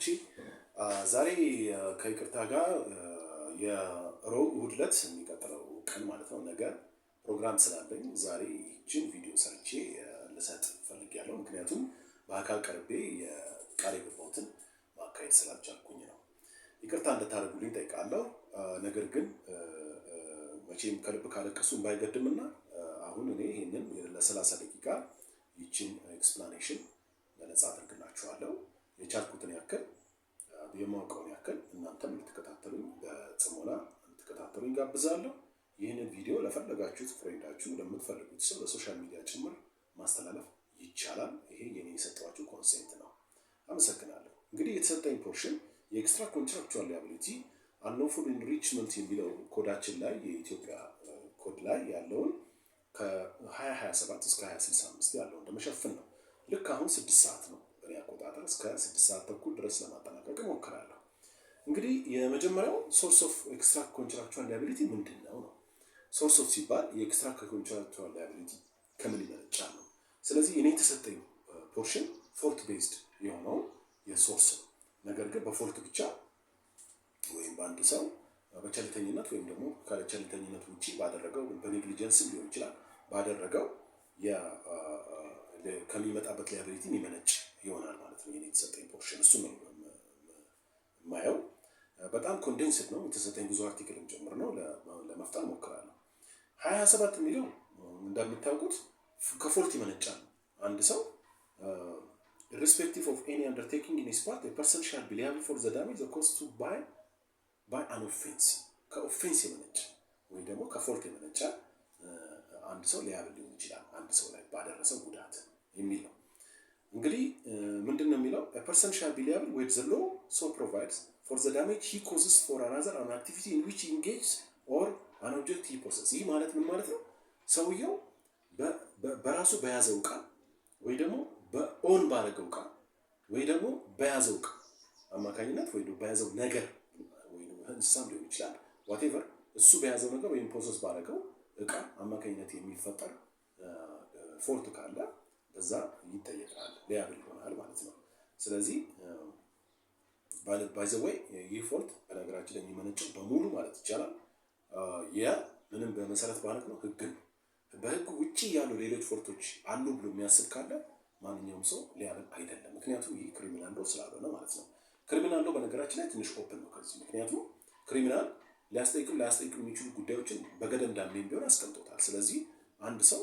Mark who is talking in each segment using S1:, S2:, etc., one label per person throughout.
S1: ተመልካቾቼ ዛሬ ከይቅርታ ጋር የሮብ እሑድ ዕለት የሚቀጥለው ቀን ማለት ነው ነገ ፕሮግራም ስላለኝ ዛሬ ይህችን ቪዲዮ ሰርቼ ልሰጥ ፈልጌያለሁ። ምክንያቱም በአካል ቀርቤ የቃል የገባሁትን ማካሄድ ስላልቻልኩኝ ነው። ይቅርታ እንድታደርጉልኝ ጠይቃለሁ። ነገር ግን መቼም ከልብ ካለቀሱም ባይገድምና አሁን እኔ ይህንን ለ30 ደቂቃ ይችን ኤክስፕላኔሽን ገለጻ አድርግላችኋለሁ። የቻልኩትን ያክል የማውቀውን ያክል እናንተም እንድትከታተሉኝ በጽሞና እንድትከታተሉኝ ጋብዛለሁ። ይህንን ቪዲዮ ለፈለጋችሁት ፍሬንዳችሁ ለምትፈልጉት ሰው በሶሻል ሚዲያ ጭምር ማስተላለፍ ይቻላል። ይሄ የኔ የሰጠኋችሁ ኮንሴንት ነው። አመሰግናለሁ። እንግዲህ የተሰጠኝ ፖርሽን የኤክስትራ ኮንትራክቹዋል ላያቢሊቲ አንሎፉል ኢንሪችመንት የሚለው ኮዳችን ላይ የኢትዮጵያ ኮድ ላይ ያለውን ከ2027 እስከ 2065 ያለውን እንደመሸፈን ነው። ልክ አሁን 6 ሰዓት ነው በእኔ አቆጣጠር። እስከ 6 ሰዓት ተኩል ድረስ ለማጠናቀቅ እሞክራለሁ። እንግዲህ የመጀመሪያው ሶርስ ኦፍ ኤክስትራ ኮንትራክቹዋል ላያቢሊቲ ምንድን ነው? ሶርስ ኦፍ ሲባል የኤክስትራ ኮንትራክቹዋል ላያቢሊቲ ከምን ይመነጫል ነው። ስለዚህ እኔ የተሰጠኝ ፖርሽን ፎልት ቤዝድ የሆነው የሶርስ ነው። ነገር ግን በፎልት ብቻ ወይም በአንድ ሰው በቸልተኝነት ወይም ደግሞ ከቸልተኝነት ውጪ ባደረገው በኔግሊጀንስም ሊሆን ይችላል ባደረገው ከሚመጣበት ላያቢሊቲ የሚመነጭ ይሆናል ማለት ነው። የኔ የተሰጠኝ ፖርሽን እሱ ነው የማየው። በጣም ኮንዴንስድ ነው የተሰጠኝ፣ ብዙ አርቲክልም ጭምር ነው ለመፍጠር ሞክራለሁ። 27 የሚለው እንደምታውቁት ከፎልት ይመነጫል። አንድ ሰው irrespective of any undertaking in his part, a person shall be liable for the damage caused to by an offense. ከኦፌንስ የመነጨ ወይ ደግሞ ከፎልት የመነጨ አንድ ሰው ሊያብል ሊሆን ይችላል አንድ ሰው ላይ ባደረሰው ጉዳት የሚል ነው። እንግዲህ ምንድነው የሚለው? a person shall be liable with the law so provides for the damage he causes for another an activity in which he engages or an object he possesses። ይህ ማለት ምን ማለት ነው? ሰውየው በራሱ በያዘው ዕቃ ወይ ደግሞ በኦን ባረገው ዕቃ ወይ ደግሞ በያዘው ዕቃ አማካኝነት ወይ ደግሞ በያዘው ነገር ወይ ደግሞ እንስሳም ሊሆን ይችላል ዋቴቨር፣ እሱ በያዘው ነገር ወይም ፕሮሰስ ባረገው ዕቃ አማካኝነት የሚፈጠር ፎልት ካለ በዛ ይጠየቃል፣ ሊያብል ይሆናል ማለት ነው። ስለዚህ ባይ ዘ ዌይ ይህ ፎልት በነገራችን ላይ የሚመነጨው በሙሉ ማለት ይቻላል ምንም በመሰረት ባረግ ነው ህግ ነው። በህግ ውጪ ያሉ ሌሎች ፎልቶች አሉ ብሎ የሚያስብ ካለ ማንኛውም ሰው ሊያብል አይደለም። ምክንያቱም ይህ ክሪሚናል ሎ ስላልሆነ ማለት ነው። ክሪሚናል ሎ በነገራችን ላይ ትንሽ ኦፕን ነው ከዚህ። ምክንያቱም ክሪሚናል ሊያስጠይቅም የሚችሉ ጉዳዮችን በገደም ዳሜም ቢሆን አስቀምጦታል። ስለዚህ አንድ ሰው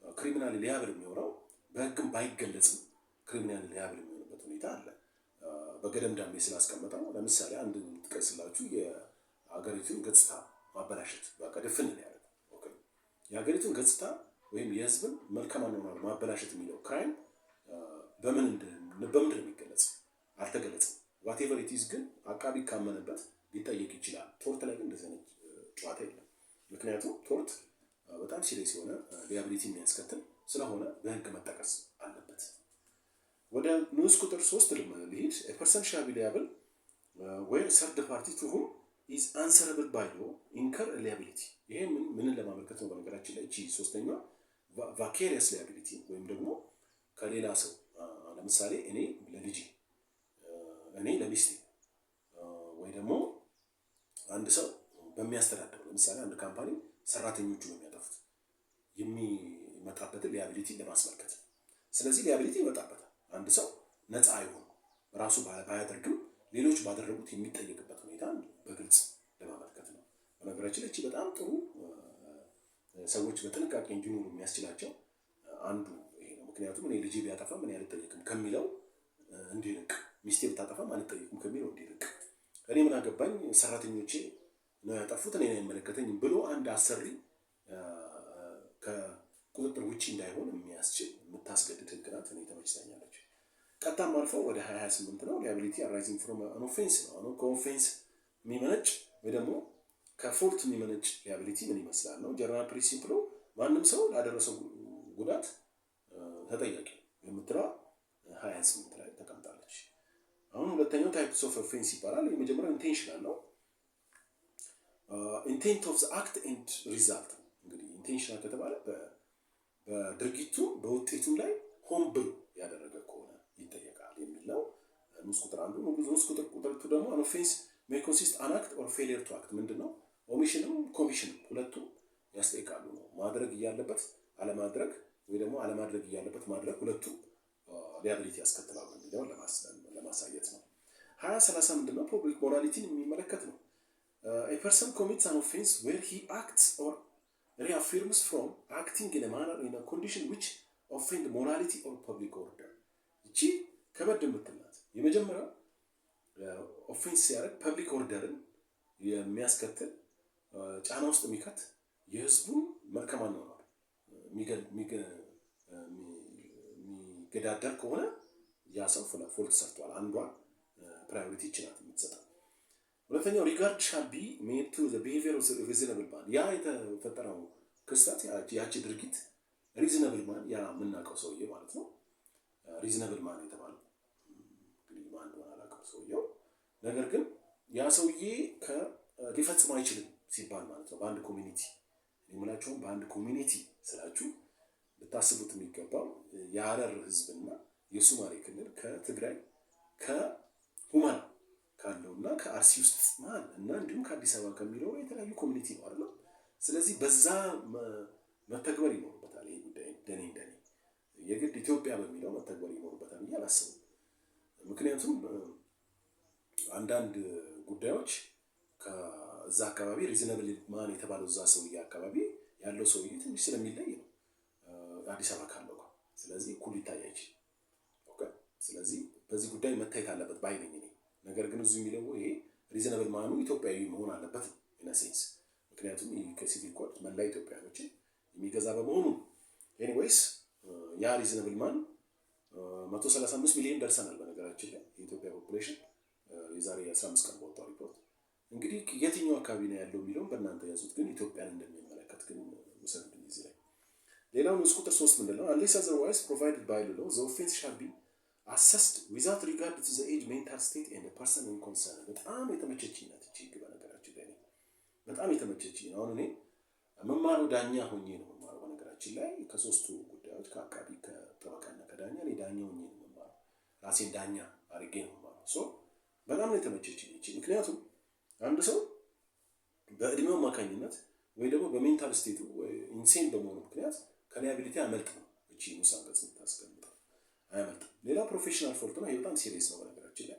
S1: ክሪሚናል ሊያብል የሚሆነው በህግም ባይገለጽም ክሪሚናል ሊያብል የሚሆንበት ሁኔታ አለ በገደም ዳሜ ስላስቀመጠው። ለምሳሌ አንድ ጥቀስላችሁ፣ የሀገሪቱን ገጽታ ማበላሸት በቃ ድፍን ነው ያለው። ኦኬ፣ የሀገሪቱን ገጽታ ወይም የህዝብን መልካም አኗኗር ማበላሸት የሚለው ክራይም በምንድን ነው የሚገለጽ? አልተገለጸም። ዋቴቨር ኢት ኢዝ ግን አቃቢ ካመነበት ሊጠየቅ ይችላል። ቶርት ላይ ግን እንደዚህ አይነት ጨዋታ የለም። ምክንያቱም ቶርት በጣም ሲሪየስ የሆነ ሊያቢሊቲ የሚያስከትል ስለሆነ በህግ መጠቀስ አለበት። ወደ ንዑስ ቁጥር 3 ልሂድ። a person shall be liable where third party to whom is answerable by law incur liability። ይሄ ምንን ለማመልከት ነው? በነገራችን ላይ እቺ ሶስተኛዋ ቫኬሪየስ ሊያቢሊቲ ወይም ደግሞ ከሌላ ሰው ለምሳሌ እኔ ለልጄ፣ እኔ ለሚስቴ ወይ ደግሞ አንድ ሰው በሚያስተዳድረው ለምሳሌ አንድ ካምፓኒ ሰራተኞቹ በሚያጠፉት የሚመጣበትን ሊያቢሊቲ ለማስመልከት። ስለዚህ ሊያቢሊቲ ይመጣበታል። አንድ ሰው ነፃ አይሆንም ራሱ ባያደርግም ሌሎች ባደረጉት የሚጠየቅበት ሁኔታ በግልጽ ለማመልከት ነው። በነገራችን ላይ እቺ በጣም ጥሩ ሰዎች በጥንቃቄ እንዲኖሩ የሚያስችላቸው አንዱ ይሄ ነው። ምክንያቱም እኔ ልጄ ቢያጠፋ ምን አልጠየቅም ከሚለው እንዲርቅ፣ ሚስቴ ብታጠፋም አልጠየቅም ከሚለው እንዲርቅ፣ እኔ ምን አገባኝ ሰራተኞቼ ነው ያጠፉት እኔን አይመለከተኝም ብሎ አንድ አሰሪ ከቁጥጥር ውጪ እንዳይሆን የሚያስችል የምታስገድድ ህግ ናት። እኔ ተመችታኛለች። ቀጣም አልፈው ወደ 28 ነው። ሊያቢሊቲ አራይዚንግ ፍሮም አን ኦፌንስ ነው። ከኦፌንስ የሚመነጭ ወይ ደግሞ ከፎልት የሚመነጭ ሊያቢሊቲ ምን ይመስላል ነው። ጀነራል ፕሪንሲፕሉ ማንም ሰው ላደረሰው ጉዳት ተጠያቂ የምትለው 28 ላይ ተቀምጣለች። አሁን ሁለተኛው ታይፕስ ኦፍ ኦፌንስ ይባላል። የመጀመሪያው ኢንቴንሽናል ነው። ኢንቴንት ኦፍ ዘ አክት ኤንድ ሪዛልት። እንግዲህ ኢንቴንሽናል ከተባለ በድርጊቱ በውጤቱ ላይ ሆን ብሎ ያደረገ ከሆነ ይጠየቃል የሚል ነው። ንዑስ ቁጥር አንዱ። ንዑስ ቁጥር ሁለቱ ደግሞ an offense may consist an act or failure to act ምንድነው? ኦሚሽንም ኮሚሽንም ሁለቱም ያስጠይቃሉ ነው። ማድረግ እያለበት አለማድረግ ወይ ደግሞ አለማድረግ እያለበት ማድረግ ሁለቱም ሊያቢሊቲ ያስከትላሉ የሚለውን ለማሳየት ነው። 2030 ምንድነው? ፐብሊክ ሞራሊቲን የሚመለከት ነው። a person commits an offense where he acts or reaffirms from acting in a manner in a condition which offend morality or public order። እቺ ከበድ የምትላት የመጀመሪያው ኦፌንስ ሲያደርግ ፐብሊክ ኦርደርን የሚያስከትል ጫና ውስጥ የሚከት የህዝቡን መልካም አኗኗር የሚገዳደር ከሆነ ያ ሰው ፎልት ሰርቷል። አንዷ ፕራዮሪቲ ይችላል የምትሰጠው። ሁለተኛው ሪጋርድ ሻል ቢ ሜድ ቱ ዘ ቢሄቪየር ኦፍ ሪዝነብል ማን። ያ የተፈጠረው ክስተት ያቺ ድርጊት ሪዝነብል ማን ያ የምናውቀው ሰውዬ ማለት ነው። ሪዝነብል ማን የተባለው እንግዲህ ማን እንደሆነ አላውቅም ሰውዬው። ነገር ግን ያ ሰውዬ ሊፈጽመው አይችልም ሲባል ማለት ነው። በአንድ ኮሚኒቲ የምላችሁም በአንድ ኮሚኒቲ ስላችሁ ልታስቡት የሚገባው የሀረር ህዝብና የሶማሌ ክልል ከትግራይ ከሁመራ ካለውና ከአርሲ ውስጥ ማን እና እንዲሁም ከአዲስ አበባ ከሚለው የተለያዩ ኮሚኒቲ ነው አይደል? ስለዚህ በዛ መተግበር ይኖርበታል። ይሄ ጉዳይ እንደኔ የግድ ኢትዮጵያ በሚለው መተግበር ይኖርበታል ብዬ አላስብም። ምክንያቱም አንዳንድ ጉዳዮች ከዛ አካባቢ ሪዝነብል ማን የተባለው እዛ ሰውዬ አካባቢ ያለው ሰውዬ ትንሽ ስለሚለይ ነው አዲስ አበባ ካለው ጋር። ስለዚህ እኩል ሊታይ አይችልም። ኦኬ። ስለዚህ በዚህ ጉዳይ መታየት አለበት ባይነኝ እኔ። ነገር ግን እዚህ የሚለው ይሄ ሪዝነብል ማኑ ኢትዮጵያዊ መሆን አለበት ኢን ሴንስ። ምክንያቱም ከሲቪል ኮድ መላ ኢትዮጵያኖችን የሚገዛ በመሆኑ። ኤኒዌይስ ያ ሪዝነብል ማን 135 ሚሊዮን ደርሰናል። በነገራችን ላይ የኢትዮጵያ ፖፑሌሽን የዛሬ 15 ቀን በወጣው ሪፖርት እንግዲህ የትኛው አካባቢ ነው ያለው የሚለውን በእናንተ ያዙት። ግን ኢትዮጵያን እንደሚመለከት ግን ሙሰን እዚህ ላይ ሌላው ንዑስ ቁጥር 3 ምንድነው? unless otherwise provided by law the offense shall be assessed without regard to the age, mental state and the person in concern። በጣም የተመቸችኝ ናት እቺ ህግ በነገራችን ላይ በጣም የተመቸችኝ ነው። አሁን እኔ መማሩ ዳኛ ሆኜ ነው መማሩ በነገራችን ላይ ከሶስቱ ጉዳዮች ከአቃቢ ከጠበቃና ከዳኛ እኔ ዳኛ ሆኜ ነው መማሩ። ራሴን ዳኛ አድርጌ ነው መማሩ። በጣም ነው የተመቸችኝ እቺ። ምክንያቱም አንድ ሰው በእድሜው አማካኝነት ወይ ደግሞ በሜንታል ስቴቱ ወይ ኢንሴን በመሆኑ ምክንያት ከሊያቢሊቲ አመልጥ ነው እቺ ንዑስ አንቀጽ የምታስቀምጠው አያመልጥ። ሌላ ፕሮፌሽናል ፎልት ነው። ይሄ በጣም ሲሪየስ ነው በነገራችን ላይ።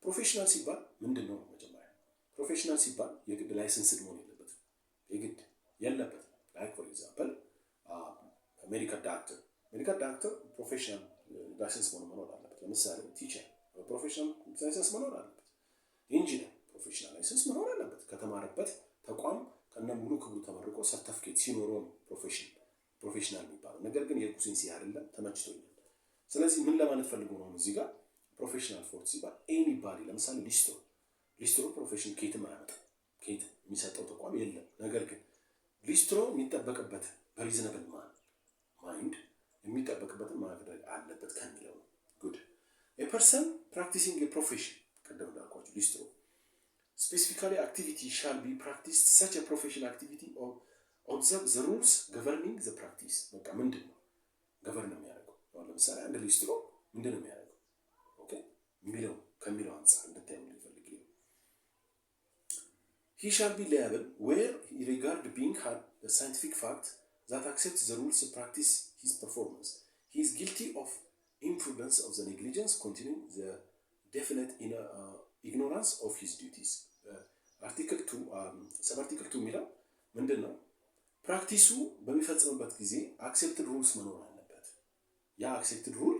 S1: ፕሮፌሽናል ሲባል ምንድነው? መጀመሪያ ፕሮፌሽናል ሲባል የግድ ላይሰንስድ መሆን የለበትም። የግድ የለበትም። ላይክ ፎር ኤግዛምፕል ሜዲካል ዳክተር ፕሮፌሽናል ላይሰንስ መኖር አለበት። ለምሳሌ ቲቸር ፕሮፌሽናል ላይሰንስ መኖር አለበት። ኢንጂነር ፕሮፌሽናል ላይሰንስ መኖር አለበት። ከተማረበት ተቋም ከነ ሙሉ ክብሩ ተመርቆ ሰርቲፊኬት ሲኖረው ነው ፕሮፌሽናል የሚባለው። ነገር ግን የኩሴንሲ አይደለም ተመችቶኛል። ስለዚህ ምን ለማለት ፈልጎ ነው እዚህ ጋር ፕሮፌሽናል ፎልት ሲባል ኤኒባዲ ለምሳሌ ሊስትሮ ፕሮፌሽን ኬትም አያመጣም። ኬት የሚሰጠው ተቋም የለም። ነገር ግን ሊስትሮ የሚጠበቅበት በሪዝነብል ማይንድ የሚጠበቅበትን ማድረግ አለበት ከሚለው ነው። ጉድ a person practicing a profession ቀደም እንዳልኳችሁ ሊስትሮ specifically activity shall be practiced such a professional activity or observe the rules governing the practice። በቃ ምንድነው ገቨርን የሚያደርገው? ለምሳሌ አንድ ሊስትሮ ምንድነው የሚያደርገው? ኦኬ የሚለው ከሚለው አንፃር እንድታዩ ፈልጌ ነው። he shall be liable where he regard being had a scientific fact that accepts the rules to practice his performance. He is guilty of imprudence of the negligence continuing the definite ignorance of his duties። አርቲክል 2 የሚለው ምንድነው? ፕራክቲሱ በሚፈጽምበት ጊዜ አክሴፕትድ ሩልስ መኖር አለበት። ያ አክሴፕትድ ሩል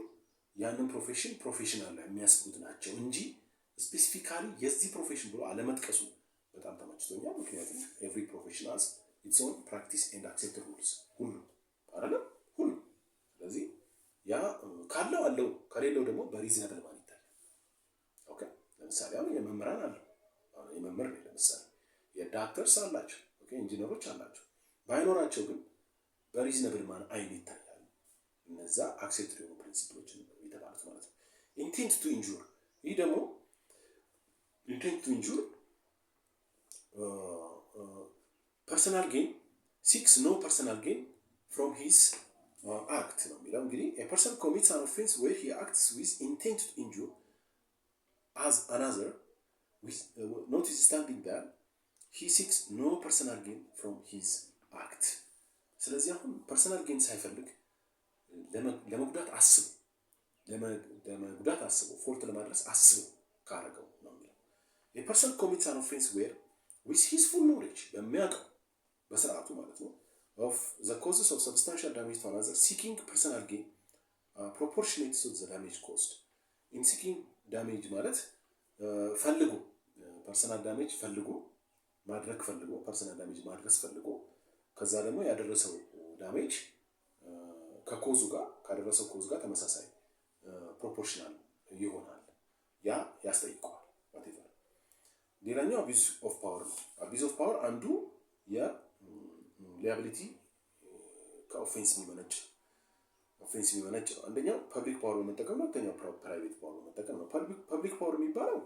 S1: ያንን ፕሮፌሽናል ላይ የሚያስቡት ናቸው እንጂ ስፔሲፊካሊ የዚህ ፕሮፌሽን ብሎ አለመጥቀሱ በጣም ተመችቶኛል። ምክንያቱም ኤቭሪ ፕሮፌሽናልስ ኢትስ ኦን ፕራክቲስ ኤንድ አክሴፕትድ ሩልስ ሁሉ አይደለም ሁሉ። ስለዚህ ያ ካለው አለው ከሌለው ደግሞ በሪዝነብል ማን ይታያል። ኦኬ ለምሳሌ አሁን የመምህራን አለው የመምህር ነው። ለምሳሌ የዳክተርስ አላቸው፣ ኦኬ ኢንጂነሮች አላቸው። ባይኖራቸው ግን በሪዝነብል ማን አይን ይታያሉ። እነዛ አክሴፕትድ የሆኑ ፕሪንሲፕሎች የተባሉት ማለት ነው። ኢንቴንት ቱ ኢንጁር፣ ይህ ደግሞ ኢንቴንት ቱ ኢንጁር ፐርሰናል ጌን ሲክስ ኖ ፐርሰናል ጌን ፍሮም ሂዝ አክት ነው የሚለው። እንግዲህ a person commits an offense where he acts with intent to injure as another notwithstanding that he seeks no personal gain from his act ስለዚህ አሁን ፐርሰናል ጌን ሳይፈልግ ለመጉዳት አስቦ ፎልት ለማድረስ አስቦ ካረገው ነው የሚለው a person commits an offense where with his full knowledge በሚያውቀው በስርዓቱ ማለት ነው of the causes of substantial damage to another seeking personal gain proportionate to the damage caused in seeking damage ማለት ፈልጎ personal damage ፈልጎ ማድረግ ፈልጎ personal damage ማድረስ ፈልጎ ከዛ ደግሞ ያደረሰው ዳሜጅ ከኮዙ ጋር ካደረሰው ኮዝ ጋር ተመሳሳይ ፕሮፖርሽናል ይሆናል ያ ያስጠይቀዋል whatever ሌላኛው abuse of power abuse of power አንዱ የሊያቢሊቲ ከኦፌንስ የሚመነጭ ነው አንደኛው ፐብሊክ ፓወር መጠቀም ነው ሁለተኛው ፕራይቬት ፓወር መጠቀም ነው ፐብሊክ ፓወር የሚባለው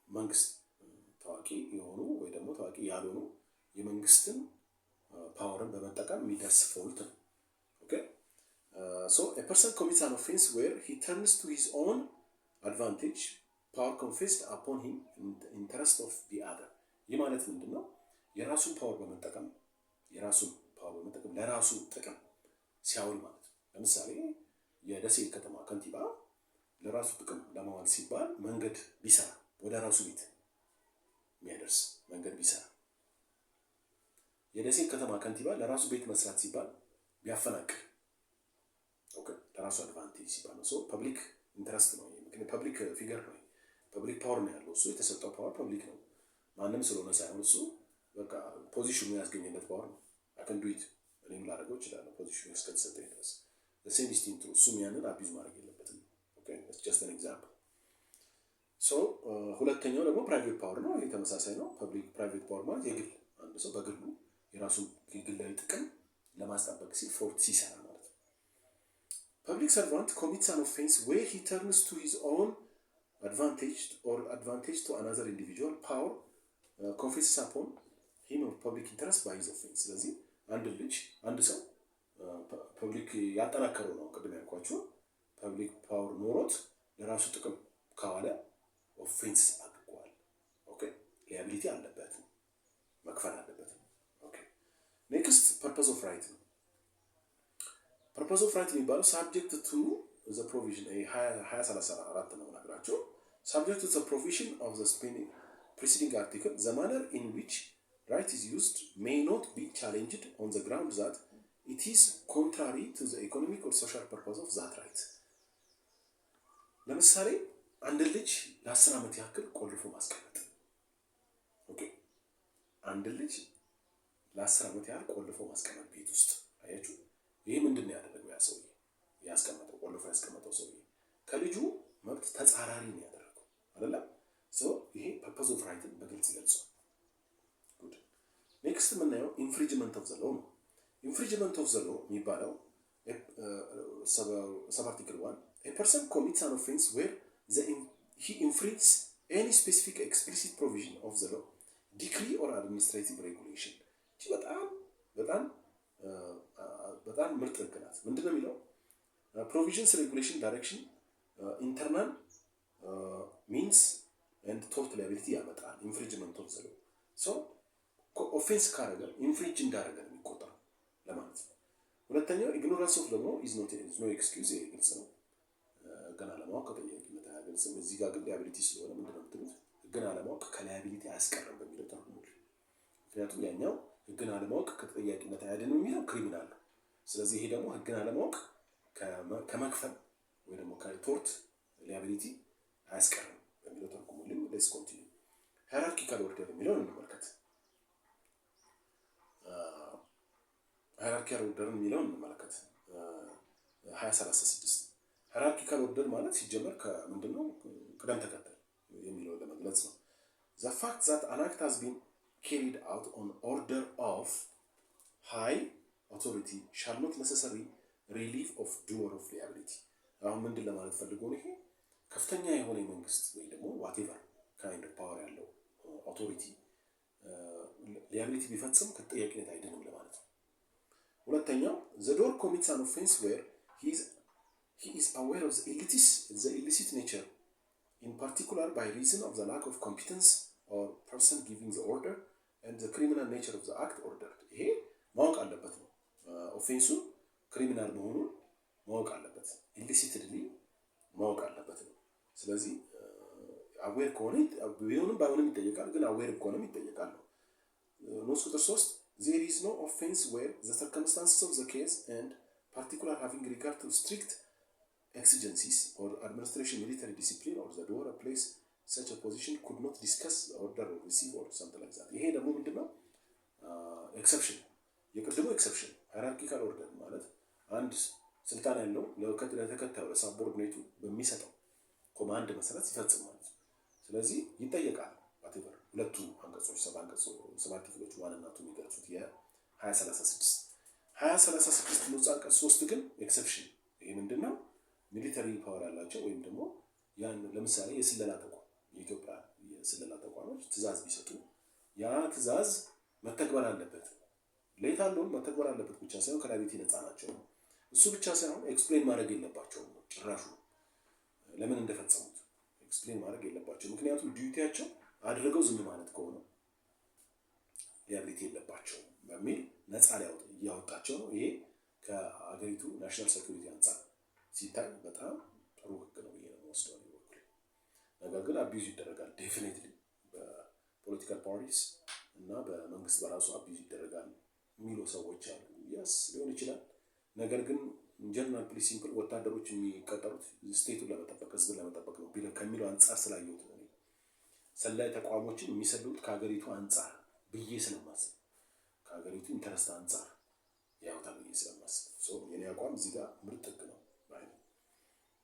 S1: የመንግስት ታዋቂ የሆኑ ወይ ደግሞ ታዋቂ ያልሆኑ የመንግስትን ፓወርን በመጠቀም የሚደርስ ፎልት ነው ኦኬ so a person commits an offense where he turns to his own advantage power confessed upon him in the interest of the other ይህ ማለት ምንድነው የራሱን ፓወር በመጠቀም ለራሱ ጥቅም ሲያውል ማለት ነው ለምሳሌ የደሴ ከተማ ከንቲባ ለራሱ ጥቅም ለማዋል ሲባል መንገድ ቢሰራ ወደ ራሱ ቤት የሚያደርስ መንገድ ቢሰራ የደሴ ከተማ ከንቲባ ለራሱ ቤት መስራት ሲባል ቢያፈናቅል ኦኬ ለራሱ አድቫንቴጅ ሲባል ነው ሶ ፐብሊክ ኢንተረስት ነው ምክንያቱም ፐብሊክ ፊገር ነው ፐብሊክ ፓወር ነው ያለው እሱ የተሰጠው ፓወር ፐብሊክ ነው ማንም ስለሆነ ሳይሆን እሱ በቃ ፖዚሽኑ ያስገኘለት ፓወር ነው I can do it እኔም ላደርገው እችላለሁ ፖዚሽኑ እስከተሰጠኝ ድረስ the same is true እሱም ያንን አቢዝ ማድረግ የለበትም ኦኬ that's just an example so ሁለተኛው ደግሞ ፕራይቬት ፓወር ነው ይሄ ተመሳሳይ ነው ፕራይቬት ፓወር ማለት የግል አንድ ሰው በግሉ የራሱን ግላዊ ጥቅም ለማስጠበቅ ሲል ፎርት ሲሰራ ማለት ነው public servant commits an offense where he turns to his own advantage to another individual power confesses upon him of public interest by his offense ስለዚህ አንድ ሰው ፐብሊክ ያጠናከረው ነው ቅድም ያልኳችሁ ፐብሊክ ፓወር ኖሮት ለራሱ ጥቅም ካዋለ ኦፌንስ አድርጓል ኦኬ ሊያቢሊቲ አለበት መክፈል አለበት ኦኬ ኔክስት ፐርፐዝ ኦፍ ራይት ነው ፐርፐዝ ኦፍ ራይት የሚባለው subject to the provision 2034 ነው ናግራችሁ subject to the provision of the preceding article the manner in which right is used may not be challenged on the ground that it is contrary to the economic or social purpose of that right ለምሳሌ አንድ ልጅ ለ10 ዓመት ያክል ቆልፎ ማስቀመጥ ኦኬ አንድ ልጅ ለ10 ዓመት ያክል ቆልፎ ማስቀመጥ ቤት ውስጥ አያችሁ ይሄ ምንድነው ያደረገው ያ ሰውዬ ያስቀመጠው ቆልፎ ያስቀመጠው ሰውዬ ከልጁ መብት ተጻራሪ ነው ያደረገው አይደለም ሶ ይሄ ፐርፐዝ ኦፍ ራይትን በግልጽ ይገልጻል ጉድ ኔክስት ምናየው ኢንፍሪጅመንት ኦፍ ዘ ሎው ነው ኢንፍሪጅመንት ኦፍ ዘ ሎው የሚባለው ሰብ አርቲክል 1 a person commits an offense where he infringes any specific explicit provision of the law decree or administrative regulation እቺ በጣም ምርጥ ህግናት ምንድነው የሚለው provisions regulation direction internal means and tort liability ያመጣል infringement of the law so offense ካረገ infringe እንዳረገ ነው የሚቆጠረው ለማለት ነው ሁለተኛው ignorance of the law is no excuse ግልጽ ነው ገና ለማወቅ ከጠያቂነት አያገልጽም እዚህ ጋር ግን liability ስለሆነ ምንድነው የምትሉት ገና ለማወቅ ከliability አያስቀርም በሚለው ተርጉሙ ምክንያቱም ያኛው ህግን አለማወቅ ከተጠያቂነት አያድንም የሚለው ክሪሚናል ነው ስለዚህ ይሄ ደግሞ ህግን አለማወቅ ከመክፈል ወይ ደግሞ ከቶርት ሊያቢሊቲ አያስቀርም በሚለው ተርጉሙልኝ let's continue hierarchical order የሚለውን እንመልከት hierarchical order የሚለውን እንመልከት 2036 hierarchical order ማለት ሲጀመር ከምንድነው ቅደም ተከተል የሚለውን ለመግለጽ ነው the fact that an act has been carried out on order of high authority shall not necessarily relieve of doer of liability አሁን ምንድን ለማለት ፈልጎ ነው ይሄ ከፍተኛ የሆነ መንግስት ወይ ደግሞ whatever kind of power ያለው authority liability ቢፈጽም ከተጠያቂነት አይደለም ለማለት ነው ሁለተኛው the door commits an offense where he is he is aware of the illicit nature, in particular by reason of the lack of competence or person giving the order and the criminal nature of the act ordered. ይሄ ማወቅ አለበት ነው። ኦፌንሱ ክሪሚናል መሆኑን ማወቅ አለበት። ኢሊሲትድሊ ማወቅ አለበት ነው። ስለዚህ አዌር ከሆነ ቢሆንም ባይሆንም ይጠየቃል፣ ግን አዌር ከሆነም ይጠየቃል ነው። ንዑስ ቁጥር 3 there is no offense where the circumstances of the case and particular having regard to strict exigencies or administration military discipline or the door a place such a position could not discuss the order or receive or something like that. ይሄ ደግሞ ምንድነው? ኤክሰፕሽን የቅድሞ ኤክሰፕሽን ሃይራርኪካል ኦርደር ማለት አንድ ስልጣን ያለው ለተከታዩ ለሳቦርዲኔቱ በሚሰጠው ኮማንድ መሰረት ይፈጽም ማለት ነው። ስለዚህ ይጠየቃል። whatever ሁለቱ አንቀጾች ሰባት ክፍሎች ዋናነቱ የሚገልጹት የ2036 ንዑስ አንቀጽ 3 ግን ኤክሰፕሽን። ይሄ ምንድነው? ሚሊተሪ ፓወር ያላቸው ወይም ደግሞ ያን ለምሳሌ የስለላ ተቋም የኢትዮጵያ የስለላ ተቋሞች ትእዛዝ ቢሰጡ ያ ትእዛዝ መተግበር አለበት። ሌታሉን መተግበር አለበት ብቻ ሳይሆን ከላቢቲ ነፃ ናቸው። እሱ ብቻ ሳይሆን ኤክስፕሌን ማድረግ የለባቸውም። ጭራሹ ለምን እንደፈጸሙት ኤክስፕሌን ማድረግ የለባቸው። ምክንያቱም ዲዩቲያቸው አድርገው ዝም ማለት ከሆነ ሊያቢሊቲ የለባቸው በሚል ነፃ ያወጣቸው ነው። ይሄ ከአገሪቱ ናሽናል ሴኩሪቲ አንፃር ሲታይ በጣም ጥሩ ህግ ነው ብዬ ነው የምወስደው በኩል። ነገር ግን አቢዩዝ ይደረጋል ዴፊኒትሊ በፖለቲካል ፓርቲስ እና በመንግስት በራሱ አቢዩዝ ይደረጋል የሚሉ ሰዎች አሉ። ያስ ሊሆን ይችላል። ነገር ግን ጀነራል ፕሪንሲፕል ወታደሮች የሚቀጠሩት ስቴቱን ለመጠበቅ ህዝብን ለመጠበቅ ነው ከሚለው አንፃር ስላየሁት ነው። ሰላይ ተቋሞችን የሚሰሉት ከሀገሪቱ አንፃር ብዬ ስለማስብ ከሀገሪቱ ኢንተረስት አንፃር ያውታል ብዬ ስለማስብ የኔ አቋም እዚህ ጋር ምርጥ ህግ ነው።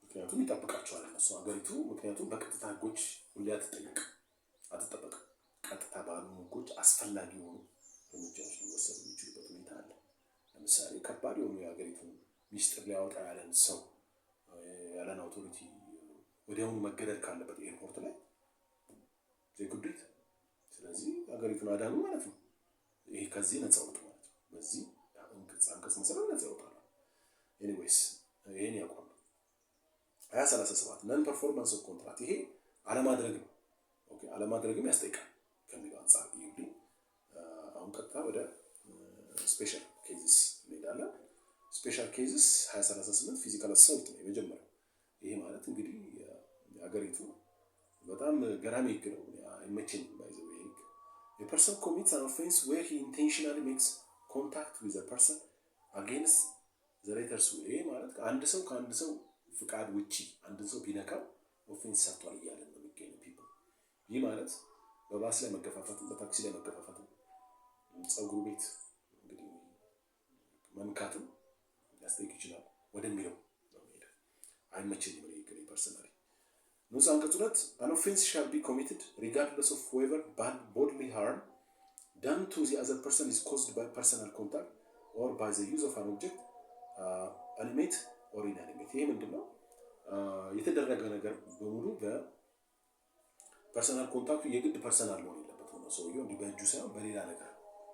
S1: ምክንያቱም ይጠብቃቸዋል እነሱ ሀገሪቱ። ምክንያቱም በቀጥታ ህጎች ሁሌ አትጠበቅም። ቀጥታ ባሉ ህጎች አስፈላጊ የሆኑ እርምጃዎች ሊወሰዱ የሚችሉበት ሁኔታ አለ። ለምሳሌ ከባድ የሆኑ የሀገሪቱን ሚስጥር ሊያወጣ ያለን ሰው ያለን አውቶሪቲ ወዲያውኑ መገደል ካለበት ኤርፖርት ላይ ዜጉዴት፣ ስለዚህ ሀገሪቱን አዳኑ ማለት ነው። ይሄ ከዚህ ነፃ ወጡ ማለት ነው። በዚህ አንቀጽ መሰረት ነፃ ይወጣሉ። ኤኒዌይስ ይሄን ያቋም 2037 ነን ፐርፎርማንስ ኦፍ ኮንትራክት ይሄ አለማድረግ ነው። ኦኬ አለማድረግም ያስጠይቃል ከሚለው አንፃር ይሁን። አሁን ቀጥታ ወደ ስፔሻል ኬዝስ እንሄዳለን። ስፔሻል ኬዝስ 2038 ፊዚካል አሳልት ነው የመጀመሪያው። ይሄ ማለት እንግዲህ የሀገሪቱ በጣም ገራሚ ህግ ነው። አይመቸኝም ባይዘው ይሄ ህግ a person commits an offense where he intentionally makes contact with a person against the letters will. ይሄ ማለት አንድ ሰው ከአንድ ሰው ፍቃድ ውጪ አንድ ሰው ቢነካው ኦፌንስ ሰርቷል እያለ ነው የሚገኘው ፒፕል። ይህ ማለት በባስ ላይ መገፋፋት፣ በታክሲ ላይ መገፋፋት፣ ፀጉር ቤት እንግዲህ መንካትም ሊያስጠይቅ ይችላል ወደሚለው ነው ሄደ። አይመቸኝም እኔ ግን ፐርሰናሊ። ንዑስ አንቀጽ 2 an offense shall be committed regardless of whether bodily harm done to the other person is caused by personal contact or by the use of an object animate or inanimate. ይሄ ምንድነው? የተደረገ ነገር በሙሉ በፐርሰናል ኮንታክቱ የግድ ፐርሰናል መሆን የለበትም ነው። ሰውየው እንዲህ በእጁ ሳይሆን በሌላ ነገር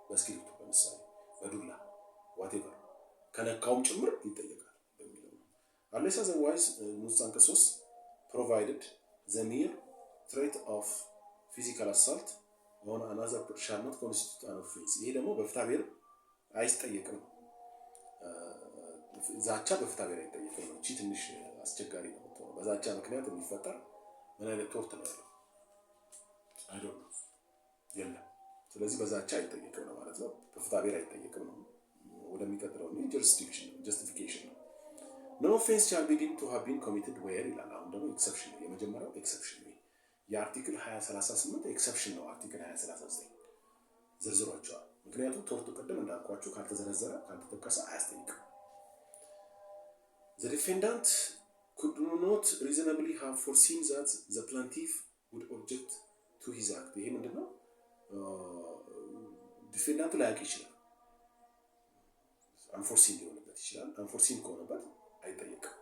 S1: በስክሪፕቱ ለምሳሌ በዱላ whatever ከነካውም ጭምር ይጠየቃል በሚለው ነው። unless otherwise ንዑስ አንቀጽ 3 provided the mere threat of physical assault on another shall not constitute an offense. ይሄ ደግሞ በፍትሐብሔር አይጠየቅም። ዛቻ በፍትሐብሔር አይጠየቅም ነው። እቺ ትንሽ አስቸጋሪ ነው። በዛቻ ምክንያት የሚፈጠር ምን አይነት ቶርት ነው ያለው? አይ ዶንት ኖ የለም። ስለዚህ በዛቻ አይጠየቅም ነው ማለት ነው። በፍትሐብሔር አይጠየቅም ነው። ወደሚቀጥለው ነው ጀስቲፊኬሽን ነው። no offense shall be deemed to have been committed where ይላል። አሁን ደግሞ ኤክሰፕሽን ነው የመጀመሪያው ኤክሰፕሽን ነው። የአርቲክል 2038 ኤክሰፕሽን ነው። አርቲክል 2039 ዝርዝሮቿል። ምክንያቱም ቶርቱ ቅድም እንዳልኳችሁ ካልተዘረዘረ ካልተጠቀሰ አያስጠይቅም። the defendant could not reasonably have foreseen that the plaintiff would object to his act. ይሄ ምንድነው? ዲፌንዳንቱ ላያውቅ ይችላል። አንፎርሲን ሊሆንበት ይችላል። አንፎርሲን ከሆነበት አይጠየቅም።